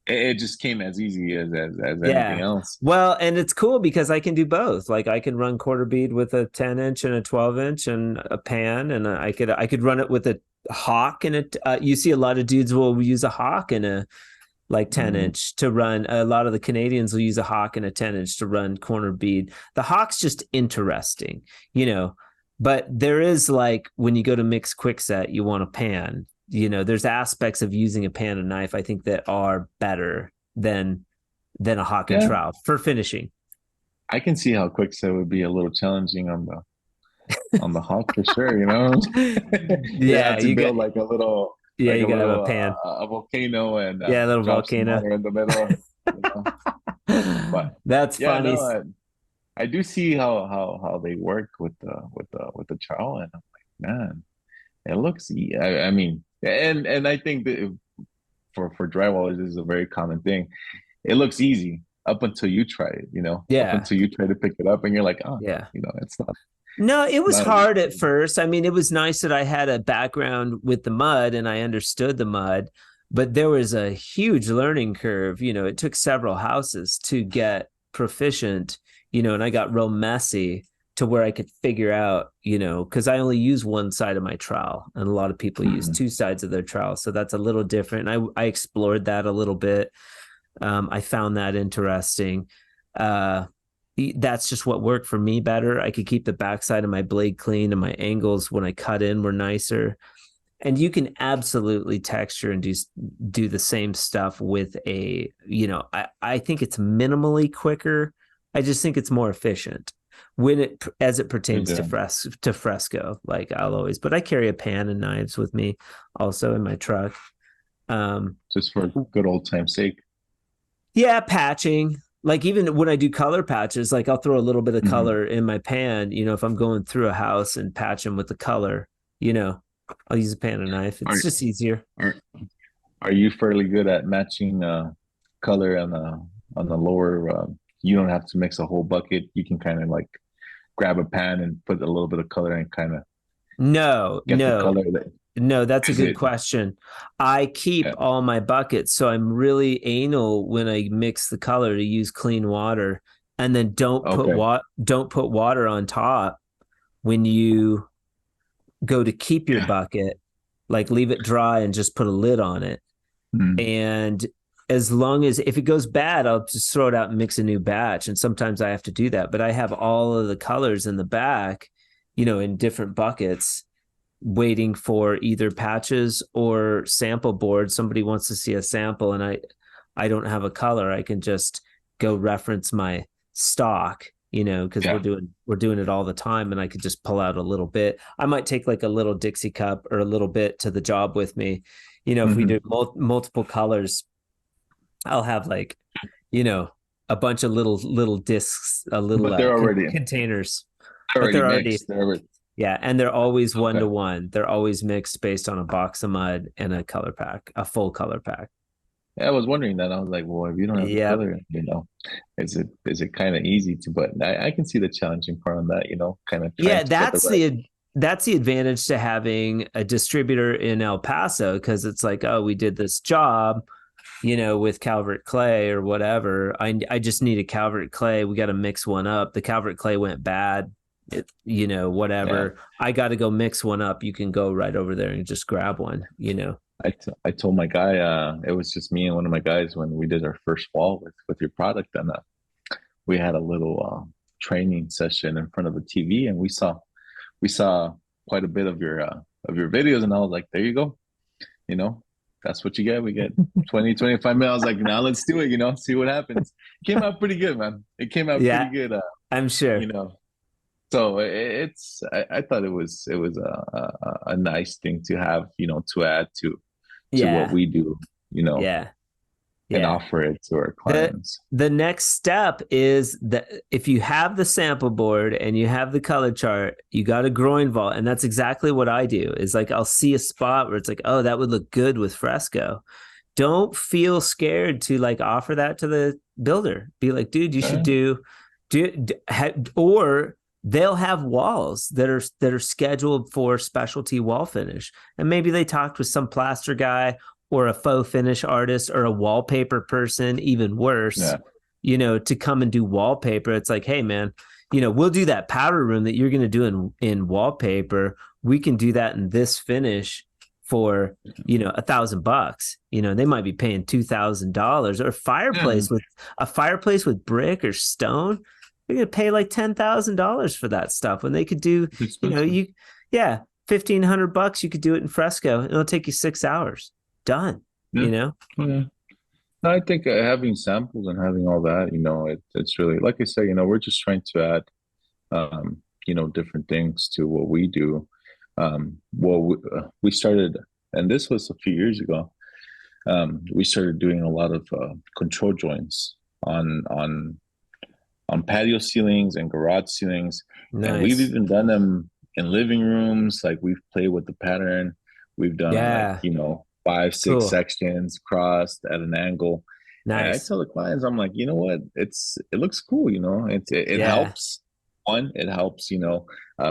S2: it just came as easy as anything
S1: Yeah.
S2: else.
S1: Well, and it's cool because I can do both. Like I can run quarter bead with a 10-inch and a 12-inch and a pan, and I could run it with a hawk and it. You see a lot of dudes will use a hawk and a like
S2: Mm,
S1: 10-inch to run. A lot of the Canadians will use a hawk and a 10-inch to run corner bead. The hawk's just interesting, but there is like when you go to mix quickset, you want a pan. There's aspects of using a pan and knife I think that are better than a hawk and
S2: yeah,
S1: trowel for finishing.
S2: I can see how quickset would be a little challenging on the hawk for sure. You have
S1: Yeah,
S2: to build like a little
S1: you gotta have a pan.
S2: a volcano and
S1: Yeah, a little
S2: drop some
S1: volcano.
S2: water in the middle. You know, but
S1: That's
S2: yeah,
S1: funny.
S2: no, I do see how they work with the trowel, and I'm like, man, it looks. I mean, and I think that for drywallers, this is a very common thing. It looks easy up until you try it. Up
S1: Yeah,
S2: until you try to pick it up, and you're like, oh no,
S1: yeah.
S2: it's not
S1: No, it was
S2: not as
S1: hard at
S2: easy.
S1: first. I mean, it was nice that I had a background with the mud and I understood the mud, but there was a huge learning curve. It took several houses to get proficient, and I got real messy to where I could figure out, because I only use one side of my trowel and a lot of people use
S2: Mhm.
S1: two sides of their trowel. So that's a little different. I explored that a little bit. I found that interesting. Uh, that's just what worked for me better. I could keep the backside of my blade clean and my angles when I cut in were nicer. And you can absolutely texture and do the same stuff with I think it's minimally quicker. I just think it's more efficient when as it pertains to
S2: Yeah.
S1: fresco. Like but I carry a pan and knives with me also in my truck. Um,
S2: Just for good old time's sake.
S1: Yeah, patching. Like even when I do color patches, like I'll throw a little bit of
S2: Mhm.
S1: color in my pan, if I'm going through a house and patch them with the color, you know, I'll use a pan and knife. It's
S2: Are
S1: just easier.
S2: are are you fairly good at matching color on the lower? You don't have to mix a whole bucket. You can kind of like grab a pan and put a little bit of color and kind of.
S1: No,
S2: Get the
S1: no,
S2: color that
S1: no, that's a
S2: is
S1: good
S2: it?
S1: question. I keep
S2: Yeah.
S1: all my buckets, so I'm really anal when I mix the color to use clean water, and then
S2: Okay.
S1: don't put water on top when you go to keep your bucket. Like leave it dry and just put a lid on it.
S2: Mm.
S1: And as long as if it goes bad, I'll just throw it out and mix a new batch. And sometimes I have to do that. But I have all of the colors in the back, in different buckets, waiting for either patches or sample boards. Somebody wants to see a sample and I don't have a color. I can just go reference my stock, because
S2: Yeah.
S1: we're doing it all the time, and I could just pull out a little bit. I might take like a little Dixie cup or a little bit to the job with me. If we
S2: Hmm.
S1: do multiple colors, I'll have like, you know, a bunch of little discs, a little
S2: But
S1: containers,
S2: they're
S1: but
S2: already
S1: they're already,
S2: mixed. They're already
S1: yeah, and they're always one
S2: okay.
S1: to one. They're always mixed based on a box of mud and a color pack, a full color pack.
S2: Yeah, I was wondering that. I was like, well, if you don't have the
S1: Yep.
S2: color, is it kind of easy to? But I can see the challenging part on that. Kind of trying
S1: Yeah,
S2: to get the right.
S1: that's the advantage to having a distributor in El Paso, because it's like, oh, we did this job, with Calvert clay or whatever. I just need a Calvert clay. We got to mix one up. The Calvert clay went bad.
S2: Yeah.
S1: Whatever. I got to go mix one up. You can go right over there and just grab one.
S2: I told my guy, it was just me and one of my guys when we did our first wall with your product, and we had a little training session in front of the TV, and we saw quite a bit of your videos, and I was like, there you go, you know, that's what you get. We get 20, 25 minutes. I was like, now let's do it, see what happens. It came out pretty good, man. It came out pretty
S1: Yeah,
S2: good,
S1: I'm
S2: you
S1: sure.
S2: know. So I thought it was a nice thing to have, to add to what
S1: Yeah.
S2: we do,
S1: Yeah.
S2: and
S1: Yeah.
S2: offer it to our
S1: The
S2: clients.
S1: the next step is that if you have the sample board and you have the color chart, you got a groin vault. And that's exactly what I do. Is like I'll see a spot where it's like, oh, that would look good with fresco. Don't feel scared to like offer that to the builder. Be like, dude, you should
S2: Okay.
S1: or they'll have walls that are scheduled for specialty wall finish. And maybe they talked with some plaster guy or a faux finish artist or a wallpaper person, even worse,
S2: Yeah.
S1: to come and do wallpaper. It's like, hey man, we'll do that powder room that you're going to do in wallpaper. We can do that in this finish for $1,000. They might be paying $2,000, or
S2: Yeah.
S1: a fireplace with brick or stone. They're gonna pay like $10,000 for that stuff when they could do,
S2: It's expensive.
S1: yeah, $1,500. You could do it in fresco. It'll take you 6 hours. Done.
S2: Yeah. Yeah. I think having samples and having all that, it's really, like I say, we're just trying to add, different things to what we do. We started, and this was a few years ago. We started doing a lot of control joints on patio ceilings and garage ceilings, and we've
S1: Nice.
S2: even done them in living rooms. Like we've played with the pattern. We've done like
S1: Yeah.
S2: five, six
S1: Cool.
S2: sections crossed at an angle. And I
S1: Nice.
S2: tell the clients, I'm like, you know what? It looks cool. It
S1: Yeah.
S2: helps. One, it helps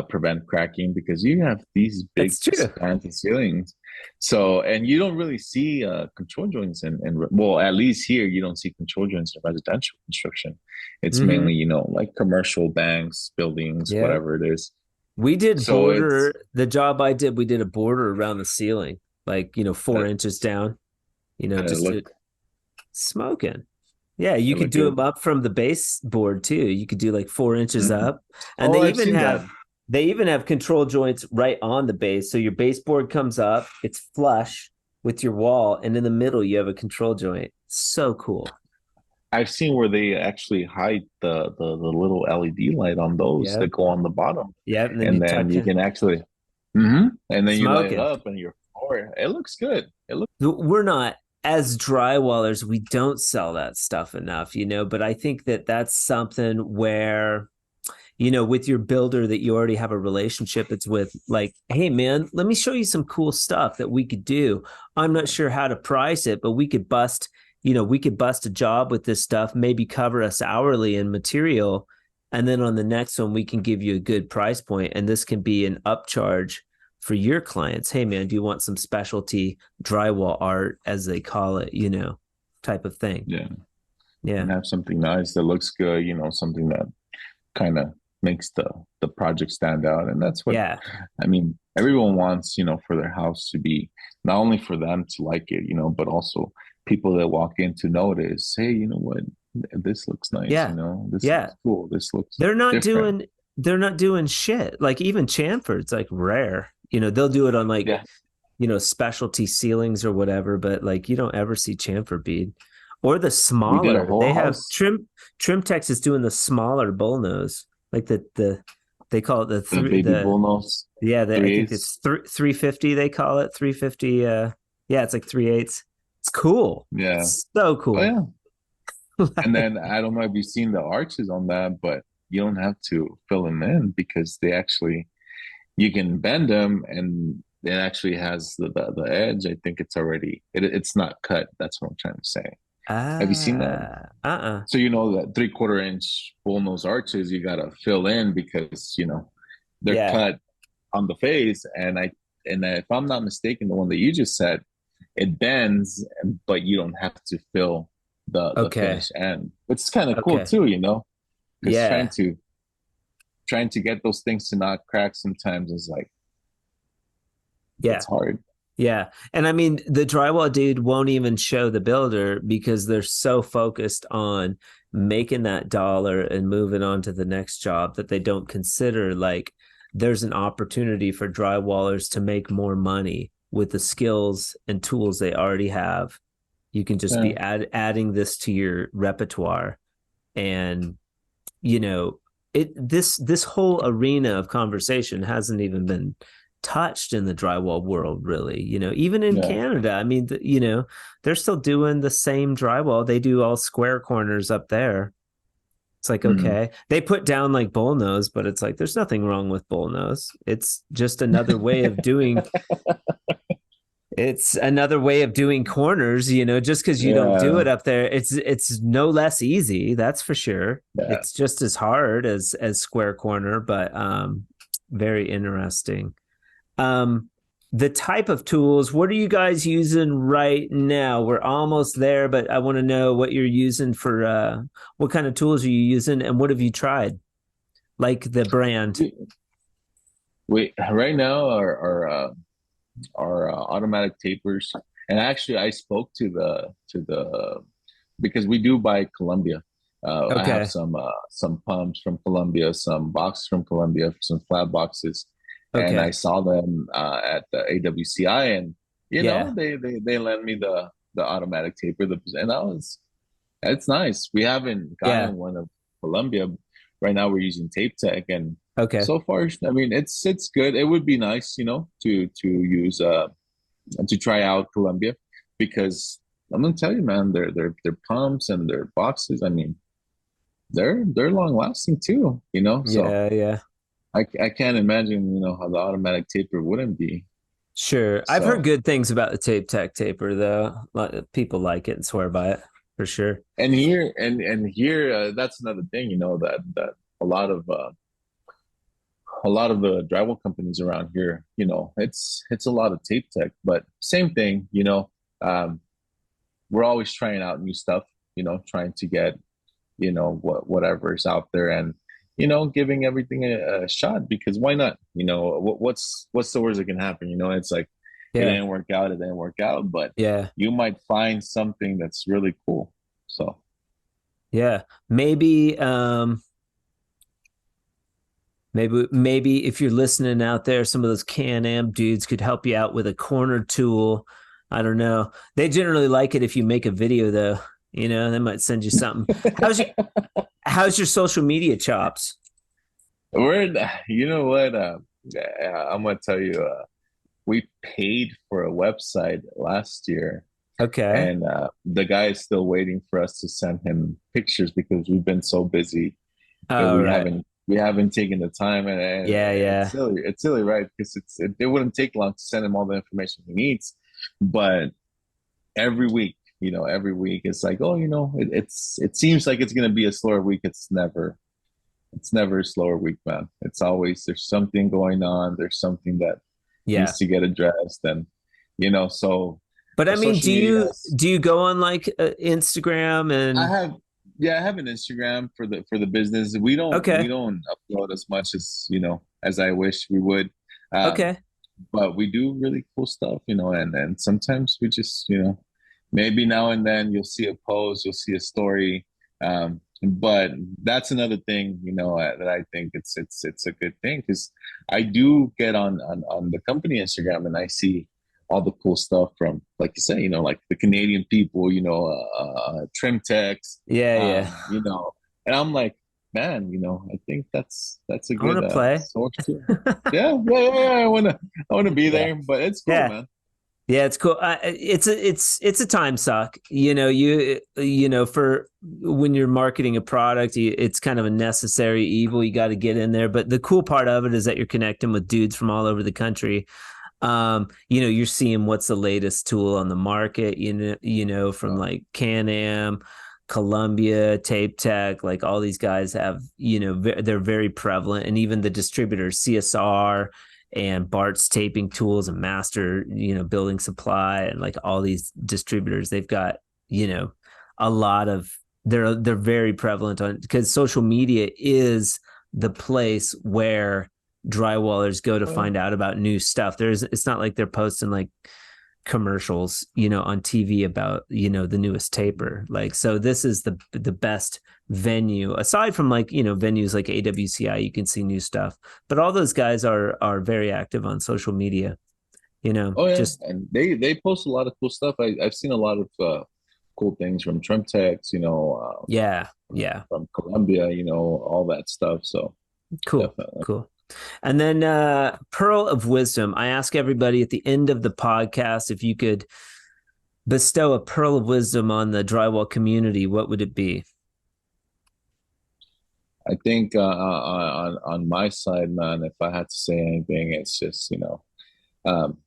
S2: prevent cracking because you have these big
S1: That's true.
S2: spans of ceilings. So, and you don't really see control joints in well, at least here you don't see control joints in residential construction. It's
S1: Mm-hmm.
S2: mainly like commercial banks, buildings,
S1: Yeah.
S2: whatever it is.
S1: We did
S2: So it's
S1: the job I did, we did a border around the ceiling, like, 4 inches
S2: that's
S1: down,
S2: and
S1: just to smoking. Yeah, you
S2: it
S1: could
S2: looked
S1: do
S2: good.
S1: them up from the baseboard too. You could do like 4 inches
S2: Mhm.
S1: up, and
S2: Oh, I've seen that.
S1: they even have control joints right on the base. So your baseboard comes up, it's flush with your wall, and in the middle you have a control joint. So cool.
S2: I've seen where they actually hide the little LED light on those
S1: Yeah,
S2: that go on the bottom,
S1: yeah, and then you
S2: and then
S1: tuck
S2: you
S1: in
S2: can actually, and then you light it
S1: smoking.
S2: up, and your floor. It looks good. It looks.
S1: We're not, as drywallers, we don't sell that stuff enough, but I think that that's something where, with your builder that you already have a relationship, it's with like, hey man, let me show you some cool stuff that we could do. I'm not sure how to price it, but we could bust a job with this stuff, maybe cover us hourly in material, and then on the next one we can give you a good price point, and this can be an upcharge for your clients. Hey man, do you want some specialty drywall art, as they call it, type of thing.
S2: Yeah.
S1: Yeah.
S2: And have something nice that looks good, something that kind of makes the project stand out. And that's what,
S1: Yeah.
S2: I mean, everyone wants, for their house to be not only for them to like it, but also people that walk in to notice, hey, you know what, this looks nice,
S1: Yeah.
S2: this
S1: Yeah.
S2: looks cool, this looks
S1: They're not
S2: different.
S1: doing shit. Like even chamfer's like rare. They'll do it on like,
S2: Yeah.
S1: Specialty ceilings or whatever, but like you don't ever see chamfer bead. Or the
S2: We did a
S1: smaller.
S2: whole
S1: They have
S2: house,
S1: Trimtex is doing the smaller bullnose. Like they call it the
S2: the
S1: three
S2: baby
S1: the
S2: bullnose,
S1: yeah, I think
S2: 3/8.
S1: it's 350 they call it. 350 yeah, it's like 3/8. It's cool.
S2: Yeah.
S1: It's so
S2: Oh
S1: cool.
S2: yeah. And then I don't know if you've seen the arches on that, but you don't have to fill them in because you can bend them and it actually has the edge. I think it's already, it's not cut. That's what I'm trying to say. Have you seen that?
S1: Uh-uh.
S2: So that 3/4 inch bullnose arches, you got to fill in because, they're
S1: Yeah.
S2: cut on the face. And if I'm not mistaken, the one that you just said, it bends, but you don't have to fill the
S1: Okay.
S2: finished end. It's kind of cool
S1: Okay.
S2: too, because
S1: Yeah.
S2: trying to get those things to not crack sometimes is like,
S1: Yeah.
S2: it's hard.
S1: Yeah. And I mean, the drywall dude won't even show the builder because they're so focused on making that dollar and moving on to the next job that they don't consider like there's an opportunity for drywallers to make more money with the skills and tools they already have. You can just
S2: Yeah.
S1: be adding this to your repertoire. And, this whole arena of conversation hasn't even been touched in the drywall world, really. Even in
S2: Yeah.
S1: Canada, I mean, they're still doing the same drywall. They do all square corners up there. It's like,
S2: Mhm.
S1: okay, they put down like bullnose, but it's like there's nothing wrong with bullnose. It's another way of doing corners, just because you don't do
S2: Yeah.
S1: it up there, it's no less easy, that's for sure.
S2: Yeah.
S1: It's just as hard as square corner, but very interesting. The type of tools, what are you guys using right now? We're almost there, but I want to know what you're using for what kind of tools are you using and what have you tried? Like the brand.
S2: We right now our automatic tapers, and actually I spoke to the because we do buy Columbia. I have
S1: Okay.
S2: some pumps from Columbia, some boxes from Columbia, some flat boxes, and I
S1: Okay.
S2: saw them at the AWCI, and
S1: Yeah.
S2: they lent me the automatic taper, and it's nice. We haven't
S1: Yeah.
S2: gotten one of Columbia. Right now we're using Tape Tech, and
S1: Okay.
S2: so far, I mean, it's good. It would be nice, to use to try out Columbia, because I'm gonna tell you, man, their pumps and their boxes. I mean, they're long lasting too, So
S1: Yeah. Yeah.
S2: I can't imagine, how the automatic taper wouldn't be.
S1: Sure. I've heard
S2: So
S1: good things about the Tape Tech taper, though. People like it and swear by it for sure.
S2: and here, that's another thing, that a lot of a lot of the drywall companies around here, it's a lot of Tape Tech, but same thing, um, we're always trying out new stuff, trying to get, whatever's out there, and giving everything a shot, because why not? What's the worst that can happen? It's like it
S1: Yeah.
S2: didn't work out, it didn't work out, but
S1: Yeah.
S2: you might find something that's really cool. So
S1: Yeah. Maybe if you're listening out there, some of those Can-Am dudes could help you out with a corner tool. I don't know. They generally like it if you make a video, though. They might send you something. How's your social media chops?
S2: you know what? I'm gonna tell you, we paid for a website last year,
S1: Okay.
S2: and the guy is still waiting for us to send him pictures because we've been so busy that
S1: All right.
S2: we haven't taken the time, and
S1: Yeah. Yeah.
S2: it's silly, right? Because it wouldn't take long to send him all the information he needs, but every week, every week it's like, oh, it seems like it's gonna be a slower week. It's never a slower week, man. It's always, there's something going on. There's something that
S1: Yeah.
S2: needs to get addressed, and so
S1: But I mean,
S2: social media.
S1: do you go on like Instagram
S2: I
S1: and
S2: have Yeah, I have an Instagram for the business. We
S1: okay.
S2: don't upload as much as I wish we would. Um,
S1: Okay.
S2: but we do really cool stuff, and sometimes we just, maybe now and then you'll see a post, you'll see a story. But that's another thing, that I think it's a good thing, because I do get on the company Instagram, and I see all the cool stuff from, like you say, like the Canadian people, trim techs,
S1: Yeah, yeah.
S2: and I'm like, man, I think that's a
S1: I want
S2: good
S1: to play.
S2: source too. Yeah. I wanna be
S1: Yeah.
S2: there, but it's cool,
S1: Yeah.
S2: man.
S1: Yeah, it's cool. It's a time suck. For when you're marketing a product, it's kind of a necessary evil. You got to get in there. But the cool part of it is that you're connecting with dudes from all over the country. You're seeing what's the latest tool on the market. From like Can-Am, Columbia, Tape Tech, like all these guys have. They're very prevalent, and even the distributors, CSR. And Bart's taping tools and Master, building supply, and like all these distributors, they've got, a lot of, they're very prevalent on, because social media is the place where drywallers go to find out about new stuff. It's not like they're posting like commercials, on TV about, the newest taper. Like, so this is the best venue, aside from like, venues like AWCI, you can see new stuff, but all those guys are very active on social media,
S2: Oh yeah, and they post a lot of cool stuff. I've seen a lot of cool things from Trim Techs,
S1: yeah,
S2: from Columbia, all that stuff. So
S1: cool.
S2: definitely.
S1: Cool. And then Pearl of Wisdom. I ask everybody at the end of the podcast, if you could bestow a pearl of wisdom on the drywall community, what would it be?
S2: I think on my side, man, if I had to say anything, it's just um,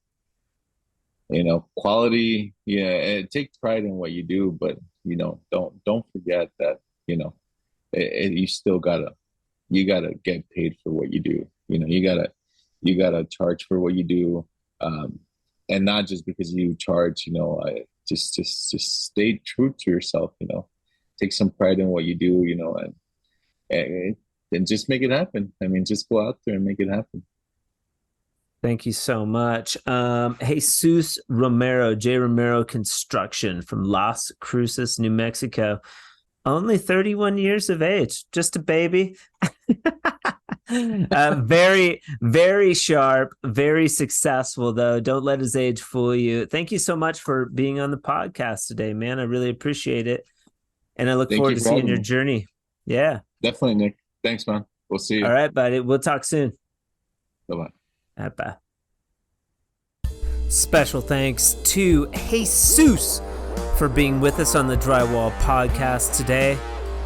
S2: quality. Yeah, take pride in what you do, but don't forget that you still gotta get paid for what you do. You gotta charge for what you do, and not just because you charge. Just stay true to yourself. Take some pride in what you do. And just make it happen. I mean, just go out there and make it happen.
S1: Thank you so much. Jesus Romero, J. Romero Construction from Las Cruces, New Mexico. Only 31 years of age, just a baby. Very, very sharp, very successful, though. Don't let his age fool you. Thank you so much for being on the podcast today, man. I really appreciate it. And I look forward to seeing your journey. Yeah.
S2: Definitely, Nick. Thanks, man. We'll see you.
S1: All right, buddy. We'll talk soon.
S2: Bye-bye.
S1: Bye. Special thanks to Jesus for being with us on the Drywall Podcast today.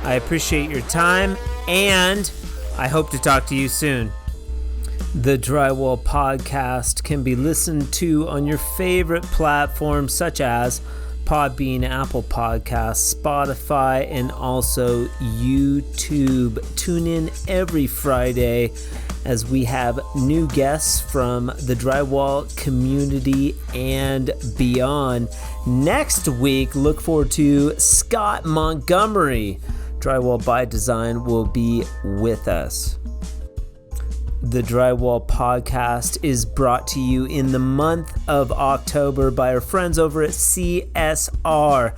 S1: I appreciate your time, and I hope to talk to you soon. The Drywall Podcast can be listened to on your favorite platforms such as Podbean, Apple Podcasts, Spotify, and also YouTube. Tune in every Friday as we have new guests from the drywall community and beyond. Next week, look forward to Scott Montgomery. Drywall by Design will be with us. The Drywall Podcast is brought to you in the month of October by our friends over at CSR.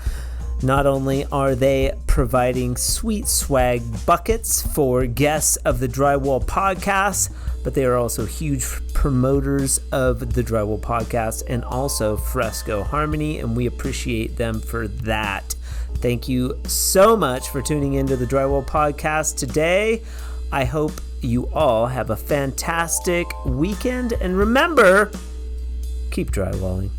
S1: Not only are they providing sweet swag buckets for guests of the Drywall Podcast, but they are also huge promoters of the Drywall Podcast and also Fresco Harmony, and we appreciate them for that. Thank you so much for tuning into the Drywall Podcast today. I hope you all have a fantastic weekend, and remember, keep drywalling.